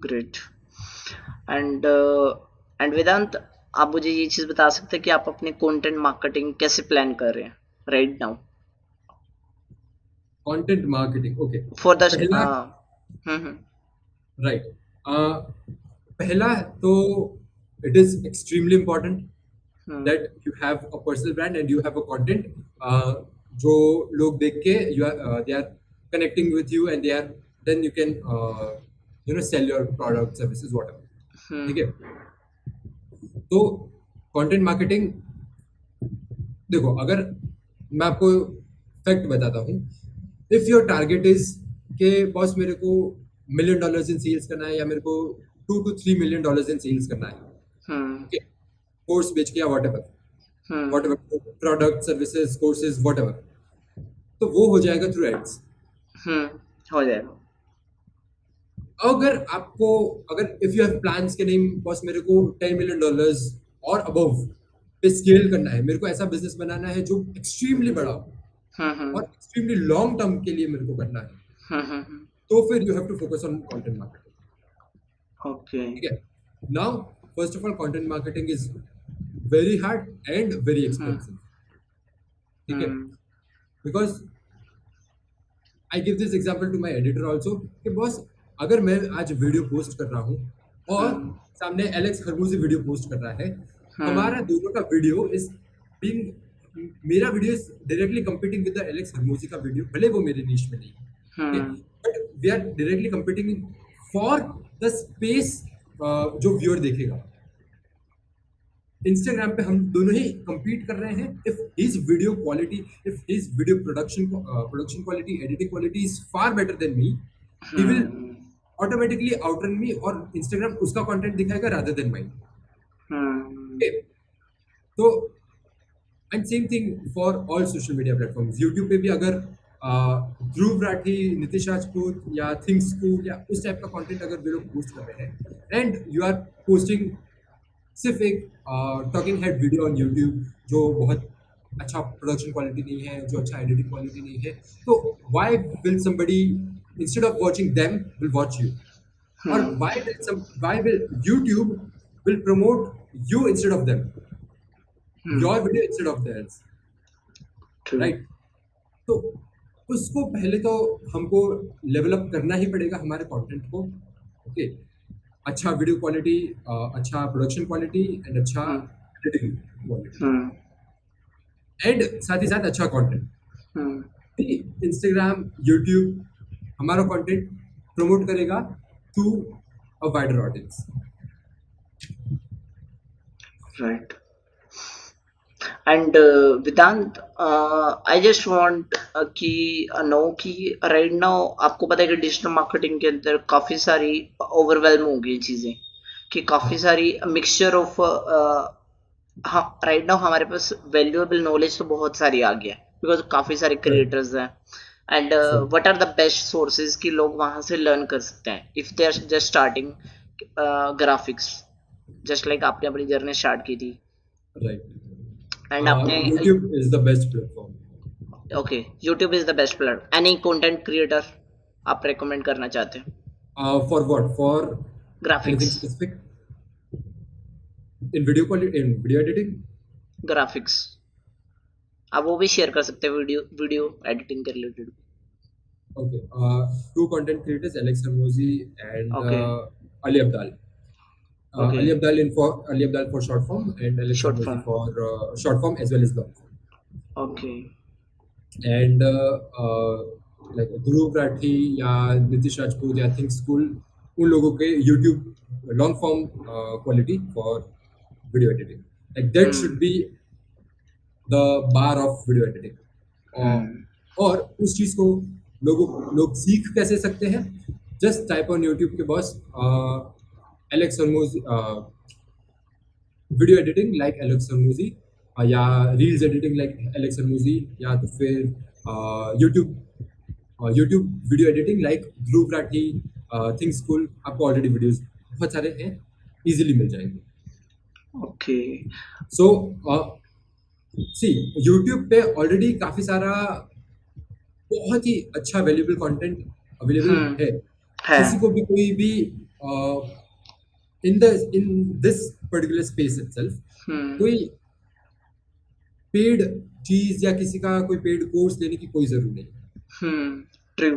great. And Vedant, आप मुझे ये चीज़ बता सकते हैं कि आप अपने कंटेंट मार्केटिंग कैसे प्लान कर रहे हैं right now content marketing, okay, for the. पहला, हम्म राइट, पहला तो it is extremely important hmm that you have a personal brand and you have a content जो लोग देख के you are they are connecting with you and they are then you can you know sell your product services whatever, ठीक हम्म है। तो content marketing, देखो अगर मैं आपको फैक्ट बताता हूँ, इफ योर टारगेट इज के बॉस मेरे को $1 million इन सेल्स करना है, या मेरे को $2 to $3 million इन सेल्स करना है, हम्म ओके, कोर्स बेच के या what hmm ever product services courses what ever, तो वो हो जाएगा थ्रू एड्स। हम्म हो जाएगा। अगर आपको, अगर इफ यू हैव प्लान्स के नहीं बॉस मेरे को $10 million और अबव पे स्केल करना है, मेरे को ऐसा बिजनेस बनाना है जो एक्सट्रीमली बड़ा हो और हम्म एक्सट्रीमली लॉन्ग टर्म के लिए मेरे को करना है, हम्म। तो फिर you have to focus on content marketing. Okay. ठीक है, now first of all content marketing is very hard and very hmm expensive. ठीक है, hmm because I give this example to my editor also कि boss अगर मैं आज video post कर रहा हूँ और हम्म सामने एलेक्स हरमूजी वीडियो पोस्ट कर रहा है, हम्म हमारा दोनों का वीडियो इज बीइंग, मेरा video is directly competing with the Alex Hormozi का वीडियो, भले वो मेरे नीश में नहीं है, hmm but we are directly competing for the space जो व्यूअर देखेगा। इंस्टाग्राम पे हम दोनों ही compete कर रहे हैं। If his video quality, if his video production quality, editing quality is far better than me, he will hmm automatically outrun me, और इंस्टाग्राम उसका कंटेंट दिखाएगा रादर देन माइन। हम्म तो and same thing for all social media platforms. YouTube पे भी अगर ध्रुव राठी, नितिश राजपूत या think school या उस टाइप का कंटेंट अगर वे लोग पोस्ट कर रहे हैं एंड यू आर पोस्टिंग सिर्फ एक talking head video on YouTube जो बहुत अच्छा प्रोडक्शन क्वालिटी नहीं है, जो अच्छा एडिटिंग क्वालिटी नहीं है, तो why will somebody instead of watching them will watch you, और why will YouTube will promote you instead of them, your video instead of theirs, true. right? तो उसको पहले तो हमको लेवल अप करना ही पड़ेगा हमारे कंटेंट को। ओके, अच्छा वीडियो क्वालिटी, अच्छा प्रोडक्शन क्वालिटी एंड अच्छा hmm editing quality, hmm and साथ ही साथ अच्छा कंटेंट। हम्म इंस्टाग्राम, यूट्यूब हमारा कंटेंट प्रमोट करेगा to a wider audience. Right. And Vedant, I just want कि नो कि राइट नाउ आपको पता है कि डिजिटल मार्केटिंग के अंदर काफ़ी सारी ओवरवेलम हो गई चीज़ें, कि काफ़ी हाँ, सारी मिक्सचर ऑफ, हाँ राइट नाउ हमारे पास वैल्यूएबल नॉलेज तो बहुत सारी आ गया है बिकॉज काफ़ी सारे right, क्रिएटर्स हैं। And sure. What are the best sources कि लोग वहाँ से लर्न कर सकते हैं if they are just starting graphics, just like आपने अपनी जर्नी स्टार्ट की थी Right. एंड आपने। YouTube is the best platform. Okay, YouTube is the best platform. Any content creator आप रेकमेंड करना चाहते हैं? For what? For graphics. anything specific in video quality, in video editing? Graphics आप वो भी शेयर कर सकते हैं, वीडियो वीडियो एडिटिंग के related. Okay. Two content creators, Alex Hermosi and okay Ali Abdal. Okay. Ali Abdal for short form and Alex short Hermosi form. for short form as well as long form. Okay. And like Dhruv Rathi या Nitish Rajput या Think School, उन लोगों के YouTube long form quality for video editing. Like that should be the bar of video editing. और उस चीज को लोग सीख कैसे सकते हैं? जस्ट टाइप ऑन यूट्यूब के boss Alex Hormozi video editing like Alex Hormozi, या reels editing like Alex Hormozi, या तो फिर YouTube video editing like Dhruv Rathee, Think School. आपको ऑलरेडी वीडियोस बहुत सारे हैं, इजीली मिल जाएंगे। ओके। सो सी यूट्यूब पे ऑलरेडी काफी सारा बहुत ही अच्छा वैल्यूएबल कंटेंट अवेलेबल है। है। किसी को भी कोई भी in this particular space itself कोई पेड चीज या किसी का कोई पेड कोर्स लेने की कोई जरूरत नहीं। ट्रू।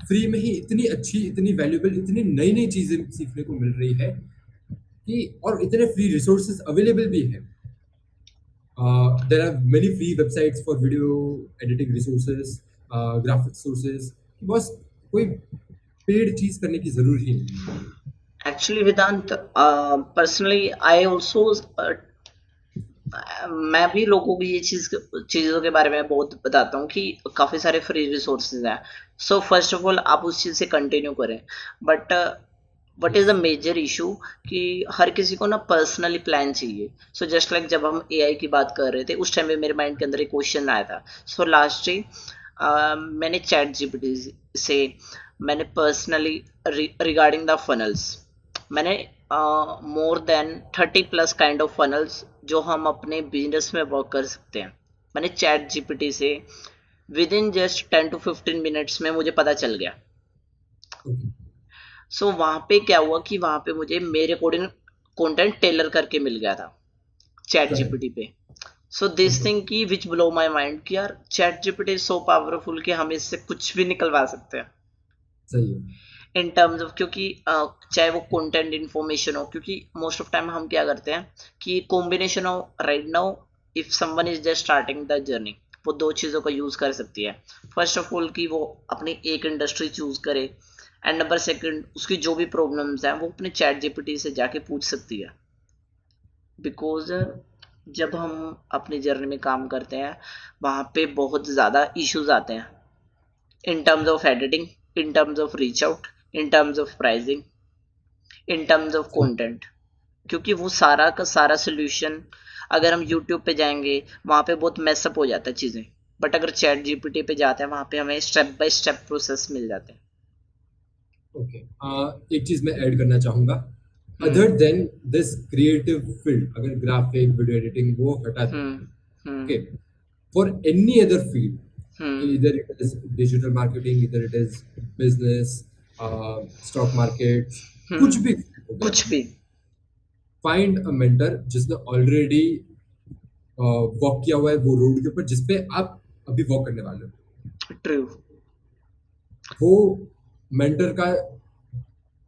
फ्री में ही इतनी अच्छी, इतनी वैल्यूएबल, इतनी नई नई चीजें सीखने को मिल रही है कि, और इतने फ्री रिसोर्सेज अवेलेबल भी है। There are many free websites for video editing resources, graphic sources। बस कोई पेड चीज करने की जरूरत ही नहीं है। Actually Vedant, personally I also, मैं भी लोगों को ये चीज़ों के बारे में बहुत बताता हूँ कि काफ़ी सारे फ्री रिसोर्सेज हैं। सो फर्स्ट ऑफ ऑल आप उस चीज़ से कंटिन्यू करें, but what is the Yes. Major issue कि हर किसी को ना पर्सनली प्लान चाहिए। सो जस्ट लाइक जब हम एआई की बात कर रहे थे उस टाइम पे मेरे माइंड के अंदर एक क्वेश्चन आया था। सो लास्ट डे मैंने चैट जीपीटी से मैंने पर्सनली रिगार्डिंग द फनल्स, मैंने more than 30+ kind of funnels जो हम अपने बिजनेस में वर्क कर सकते हैं, मैंने चैट जीपीटी से with in just 10 to 15 minutes में मुझे पता चल गया। Okay. सो वहाँ पे क्या हुआ कि वहाँ पे मुझे मेरे अकॉर्डिंग कंटेंट टेलर करके मिल गया था चैट Correct. जीपीटी पे। So this Okay. थिंग की विच ब्लो माई माइंड कि यार chat GPT is so powerful कि हम इससे कुछ भी निकलवा सकते हैं सही है. इन टर्म्स ऑफ, क्योंकि चाहे वो कंटेंट इन्फॉर्मेशन हो, क्योंकि मोस्ट ऑफ टाइम हम क्या करते हैं कि combination of right now if someone is just starting the journey, वो दो चीज़ों का यूज़ कर सकती है। फर्स्ट ऑफ ऑल कि वो अपनी एक इंडस्ट्री चूज करे, एंड नंबर सेकंड उसकी जो भी प्रॉब्लम्स हैं वो अपने चैट जीपीटी से जाके पूछ सकती है। बिकॉज जब हम अपनी जर्नी में काम करते हैं वहाँ पे बहुत ज़्यादा इश्यूज आते हैं इन terms of editing, in terms of reach out, in terms of pricing, in terms of सही. कंटेंट। क्योंकि वो सारा का सारा सोल्यूशन अगर हम यूट्यूब पे जाएंगे वहाँ पे बहुत मैसअप हो जाता है चीज़ें, बट अगर चैट जीपीटी पे जाते हैं वहाँ पे हमें स्टेप बाय स्टेप प्रोसेस मिल जाते हैं। ओके. एक चीज मैं ऐड करना चाहूंगा. Other hmm then this creative field, अगर ग्राफिक वीडियो एडिटिंग वो हटा दें. Hmm hmm okay. For any other field, hmm either it is digital marketing, either it is business, stock markets, कुछ भी हो गया, कुछ भी। फाइंड अ मेंटर जिसने ऑलरेडी वॉक किया हुआ है वो रोड के ऊपर जिसपे आप अभी वॉक करने वाले हो. ट्रू। वो मेंटर का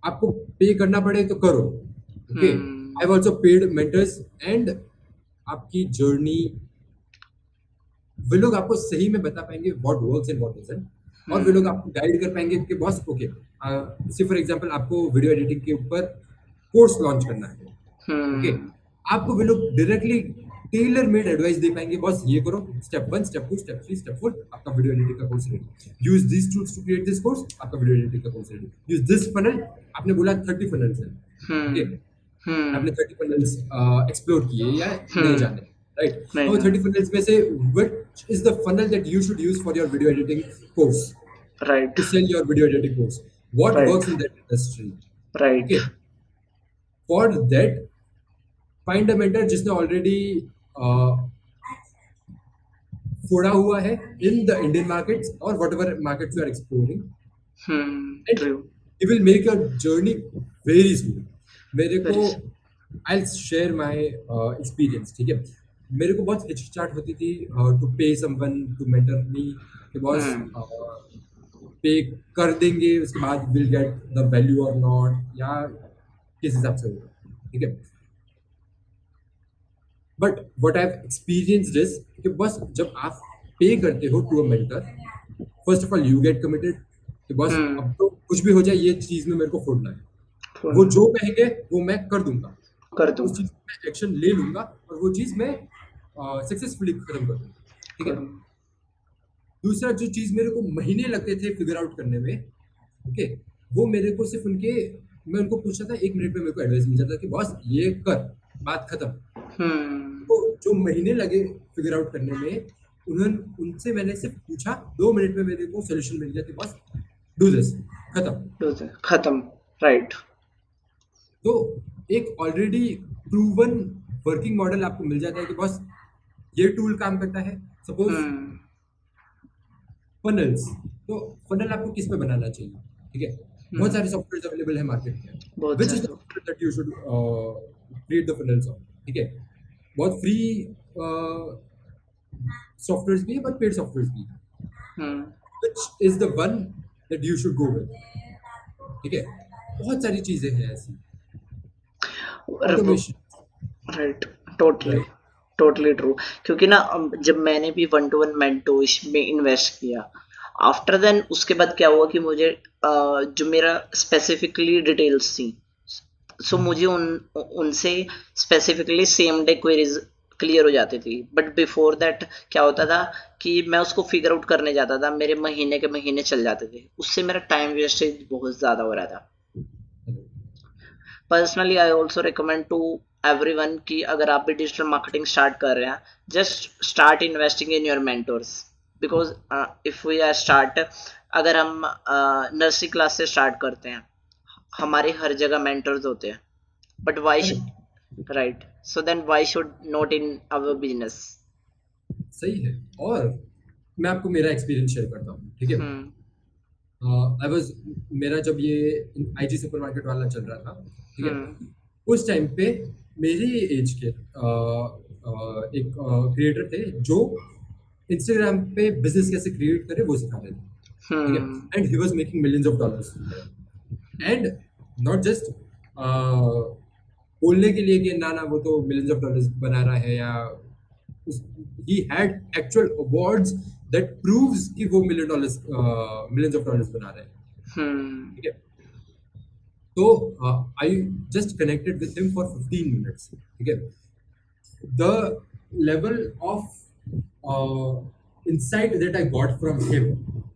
आपको पे करना पड़े तो करो. Okay. I have also paid mentors and आपकी जर्नी वे लोग आपको सही में बता पाएंगे what works and what doesn't, और वे लोग आपको गाइड कर पाएंगे कि boss okay, see for example आपको वीडियो एडिटिंग के ऊपर कोर्स लॉन्च करना है. ओके. हम्म आपको वे लोग डायरेक्टली टेलर मेड एडवाइस दे पाएंगे, बॉस ये करो, स्टेप 1 स्टेप 2 स्टेप 3 स्टेप 4, आपका वीडियो एडिटिंग का course ready. Use this tools to create this course, आपका वीडियो एडिटिंग का course ready. Use this funnel, आपने बोला 30 फनल्स है. ओके. हम्म हम्म आपने 30 फनल्स एक्सप्लोर किए या नहीं हम्म जाने, राइट? नहीं तो ना। 30 फनल्स में से which is the funnel that you should use for your video editing course, right to sell your video editing course? What right works in that industry? Right Okay. For that, find a mentor जिसने already फोड़ा हुआ है in the Indian markets or whatever markets you are exploring, and true. he will make your journey very smooth. मेरे को very. I'll share my experience. ठीक है. मेरे को बहुत हिचकिचाहट होती थी to pay someone to mentor me, कि बॉस पे कर देंगे उसके बाद विल गेट द वैल्यू और नॉट, या किस हिसाब से होगा. ठीक है. But what I have experienced is कि बस जब आप पे करते हो to a mentor, first of all you get committed कि बस अब तो कुछ भी हो जाए ये चीज में मेरे को फोड़ना है. वो जो कहेंगे वो मैं कर दूंगा, कर उस दूंगा। चीज में एक्शन ले लूंगा और वो चीज मैं सक्सेसफुली खत्म कर दूंगा. ठीक है. करूँ। दूसरा जो चीज मेरे को महीने लगते थे फिगर आउट करने में, ओके, वो मेरे को सिर्फ उनके, मैं उनको पूछता था 1 मिनट में मेरे को एडवाइस मिल जाता कि बॉस ये कर, बात खत्म. तो जो महीने लगे फिगर आउट करने में, उन्होंने उनसे मैंने सिर्फ पूछा, 2 मिनट में मेरे को सोल्यूशन मिल गया कि बॉस डू दिस, खत्म. खत्म। राइट। तो एक ऑलरेडी प्रूवन वर्किंग मॉडल आपको मिल जाता है कि बॉस ये टूल काम करता है. सपोज फनल्स, तो फनल आपको किस पे बनाना चाहिए. ठीक है. बहुत सारे सॉफ्टवेयर अवेलेबल है मार्केट में. बहुत विच इज द सारे। Software that you should create the funnels on. ठीक है. बहुत फ्री सॉफ्टवेयर्स भी है, बहुत पेड सॉफ्टवेयर्स भी है. विच is the one that you should go with. ठीक है. बहुत सारी चीजें हैं ऐसी. Automation. Right. Totally right. Totally true. क्योंकि ना जब मैंने भी 1-to-1 मेंटोरशिप में इन्वेस्ट किया, आफ्टर देन उसके बाद क्या हुआ कि मुझे जो मेरा स्पेसिफिकली डिटेल्स थी सो मुझे उनसे specifically same day queries clear हो जाती थी, बट बिफोर दैट क्या होता था कि मैं उसको फिगर आउट करने जाता था, मेरे महीने के महीने चल जाते थे, उससे मेरा टाइम वेस्टेज बहुत ज़्यादा हो रहा था। Personally I also recommend to everyone कि अगर आप भी डिजिटल मार्केटिंग स्टार्ट कर रहे हैं, just start investing in your mentors, because if we are start, अगर हम नर्सरी क्लास से स्टार्ट करते हैं, हमारे हर जगह मेंटर्स होते हैं, but why, correct, right, so then why should not in our business. सही है। और मैं आपको मेरा एक्सपीरियंस शेयर करता हूँ, ठीक है। हम्म आई वाज मेरा जब ये आईजी सुपरमार्केट वाला चल रहा था, ठीक है, हम्म उस टाइम पे मेरी एज के एक क्रिएटर थे जो इंस्टाग्राम पे बिजनेस कैसे क्रिएट करे वो सिखा रहे थे, ठीक है। Hmm and he was making millions of dollars, and not just बोलने के लिए कि ना ना वो तो मिलियंस ऑफ डॉलर्स बना रहा है, या he had actual awards that proves कि वो मिलियंस ऑफ डॉलर्स बना रहे हैं, हम्म ठीक है। तो I just connected with him for 15 minutes, ठीक है। The level of insight that I got from him,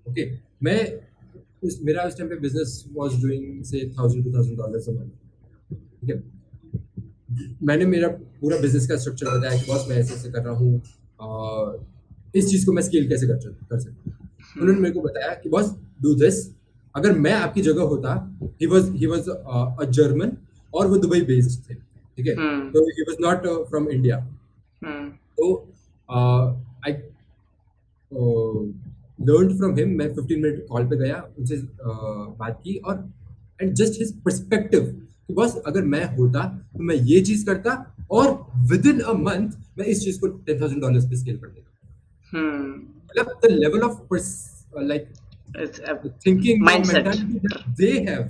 okay, मैं मेरा उस टाइम पे बिजनेस वाज डूइंग से $1,000 to $2,000 a month, ठीक है। मैंने मेरा पूरा बिजनेस का स्ट्रक्चर बताया कि बॉस मैं ऐसे ऐसे कर रहा हूँ, इस चीज़ को मैं स्केल कैसे कर सकता हूँ। उन्होंने मेरे को बताया कि बॉस डू दिस। अगर मैं आपकी जगह होता, ही वाज अ जर्मन और वो दुबई बेस्ड थे, ठीक है। हम्म तो he was not from India. हम्म तो आई लर्न फ्रॉम हिम। मैं 15 मिनट कॉल पे गया, उनसे बात की, और एंड जस्ट हिज पर्सपेक्टिव कि बस अगर मैं होता तो मैं ये चीज करता, और विद इन अ मंथ मैं इस चीज को $10,000 पे स्केल कर देता। मतलब the level of like it's a thinking और mindset mentality that they have,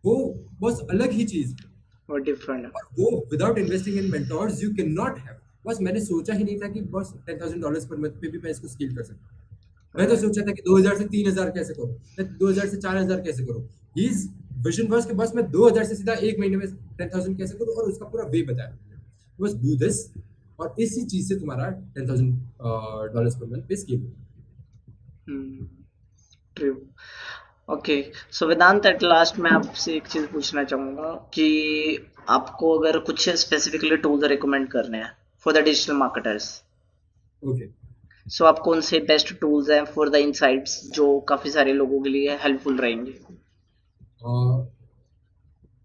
वो बस अलग ही चीज है। or different. और वो without investing in mentors you can not have. बस मैंने सोचा ही नहीं था कि बस $10,000 पर मंथ पे भी मैं इसको स्केल कर सकता हूँ। मैं तो सोचा था कि 2000 से 3000 कैसे करूँ, मैं 2000 से 4000 कैसे करूँ। हीज विजन वाज कि बस मैं 2000 से सीधा एक महीने में 10,000 कैसे करूँ, और उसका पूरा वे बताया। बस डू दिस, और इसी चीज से तुम्हारा $10,000 पर मंथ पे स्केल होगा। Hmm, true. Okay, so Vedant, at last मैं आपसे एक चीज़ पूछना चाहूँगा कि आपको अगर कुछ स्पेसिफिकली टूल्स रिकमेंड करने हैं for the digital marketers, okay, so आप कौन से बेस्ट टूल्स हैं फॉर द इनसाइट्स जो काफ़ी सारे लोगों के लिए हेल्पफुल रहेंगे?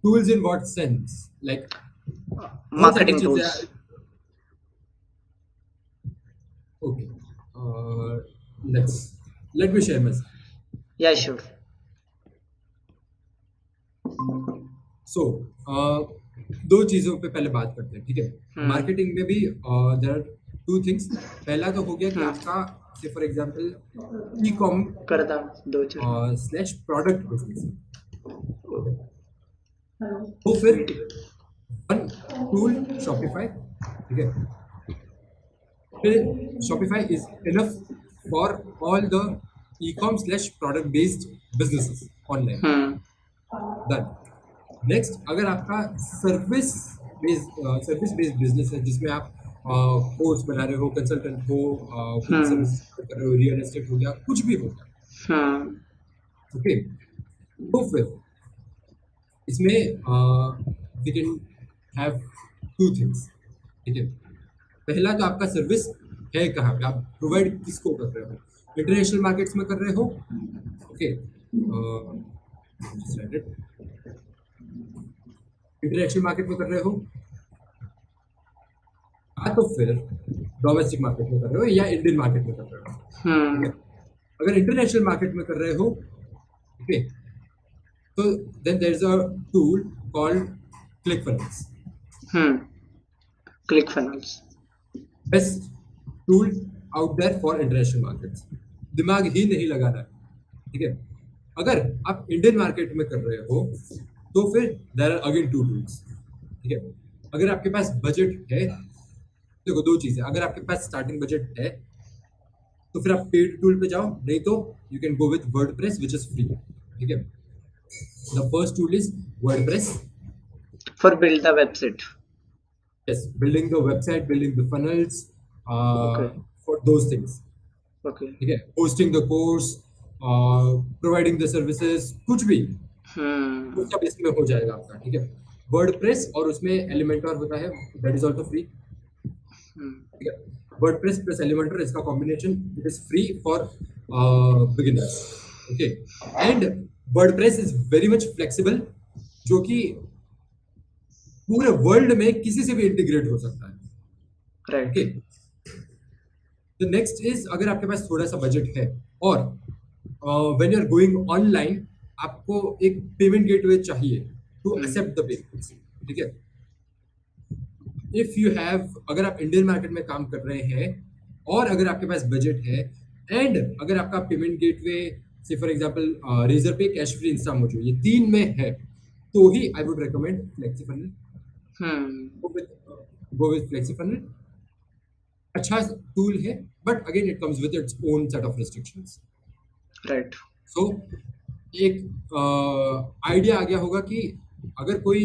Tools in what sense, like बहुत सारी मार्केटिंग चीजें। Tools. Okay, let's let me share my. Yeah sure. So दो चीजों पे पहले बात करते हैं, ठीक है। हम्म मार्केटिंग में भी देयर आर टू थिंग्स। पहला तो हो गया कि हम्म आपका, से फॉर एग्जांपल, ई कॉम करदा दो चार स्लैश प्रोडक्ट बिजनेस, तो फिर वन टूल शॉपिफाई, ठीक है। फिर Shopify is enough for all the e com slash product based businesses online. Hmm done. Next, अगर आपका सर्विस बेस्ड बिजनेस है, जिसमें आप कोर्स बना रहे हो, कंसल्टेंट हो, कुछ हम्म सर्विस कर रहे हो, रियल एस्टेट हो गया, कुछ भी हो गया, हम्म ओके, तो फिर इसमें we can have two things, ठीक है। पहला तो आपका सर्विस है कहाँ पे, आप प्रोवाइड किसको कर रहे हो। इंटरनेशनल मार्केट्स में कर रहे हो, ओके, इंटरनेशनल मार्केट में कर रहे हो, हाँ, तो फिर डोमेस्टिक मार्केट में कर रहे हो या इंडियन मार्केट में कर रहे हो, ठीक है। अगर इंटरनेशनल मार्केट में कर रहे हो, ओके, तो then there is a tool called ClickFunnels, hmm click funnels. Best tool out there for international markets. दिमाग ही नहीं लगाना है, ठीक है। अगर आप इंडियन मार्केट में कर रहे हो, तो फिर there are again two tools, ठीक है। अगर आपके पास बजट है, देखो दो चीजें, अगर आपके पास स्टार्टिंग बजट है तो फिर आप पेड टूल पे जाओ, नहीं तो you can go with WordPress which is free, ठीक है। The first tool is WordPress, For build the website. Yes, building the website, building the funnels, Okay. for those things. Okay. ठीक है, hosting the course, providing the services, कुछ भी वो Hmm. सब इसमें हो जाएगा आपका. ठीक है, वर्डप्रेस और उसमें एलिमेंटर होता है, that is also free. Hmm. ठीक है, वर्डप्रेस प्लस एलिमेंटर इसका combination it is free for beginners. Okay, and WordPress is very much flexible, जो कि पूरे वर्ल्ड में किसी से भी इंटीग्रेट हो सकता है. Right. Okay, the next is अगर आपके पास थोड़ा सा बजट है और when you are going online, आपको एक पेमेंट गेटवे चाहिए टू एक्सेप्ट द पेमेंट्स. ठीक है, इफ यू हैव, अगर आप इंडियन मार्केट में काम कर रहे हैं और अगर आपके पास बजट है एंड अगर आपका पेमेंट गेटवे से for example Razorpay, Cashfree, Instamojo, ये तीन में है, तो ही I would recommend FlexiFunnel. Hmm. Go with FlexiFunnel. अच्छा टूल है, but again it comes with its own set of restrictions. Right. So एक idea आ गया होगा कि अगर कोई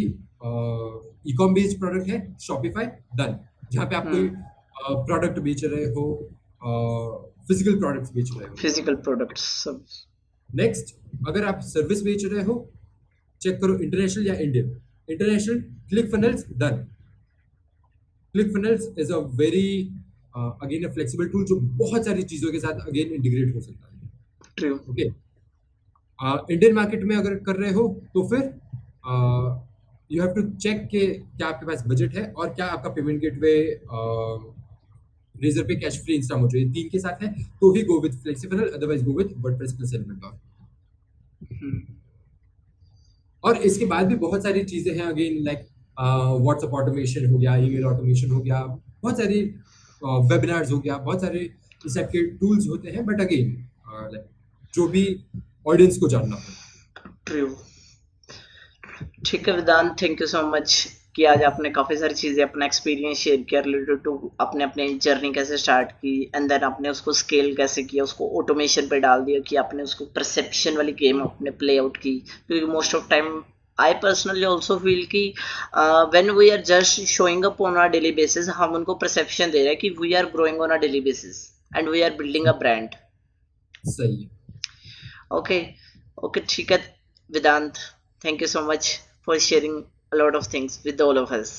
ई कॉम बेस्ड प्रोडक्ट है, शॉपिफाई डन, जहाँ पे आप कोई प्रोडक्ट बेच रहे हो, फिजिकल प्रोडक्ट्स बेच रहे हो. Physical products. सब. नेक्स्ट, अगर आप सर्विस बेच रहे हो, चेक करो इंटरनेशनल या Indian. International, click funnels done. Click funnels is a very again a flexible tool, जो बहुत सारी चीजों के साथ अगेन इंटीग्रेट हो सकता है. True. ओके, इंडियन मार्केट में अगर कर रहे हो तो फिर यू हैव टू चेक के क्या आपके पास बजट है और क्या आपका payment gateway Razorpay, Cashfree, Instamojo, ये तीन के साथ है, तो ही go with flexible, otherwise go with WordPress plus Elementor. Hmm. और इसके बाद भी बहुत सारी चीजें हैं अगेन, लाइक व्हाट्सएप ऑटोमेशन हो गया, ईमेल ऑटोमेशन हो गया, बहुत सारी वेबिनार्स हो गया, बहुत सारे इस टाइप के टूल्स होते हैं, बट अगेन लाइक जो भी ऑडियंस को जानना हो. True. ठीक है वेदांत, थैंक यू सो मच कि आज आपने काफ़ी सारी चीज़ें, अपना एक्सपीरियंस शेयर किया रिलेटेड टू आपने अपने जर्नी कैसे स्टार्ट की एंड देन आपने उसको स्केल कैसे किया, उसको ऑटोमेशन पे डाल दिया, कि आपने उसको परसेप्शन वाली गेम अपने प्ले आउट की. क्योंकि most of time I personally also feel कि when we are just showing up on our daily basis, हम उनको परसेप्शन दे रहे हैं कि we are growing on a daily basis and we are building a brand. सही है. Okay. Okay, ठीक है वेदांत, thank you so much for sharing a lot of things with all of us.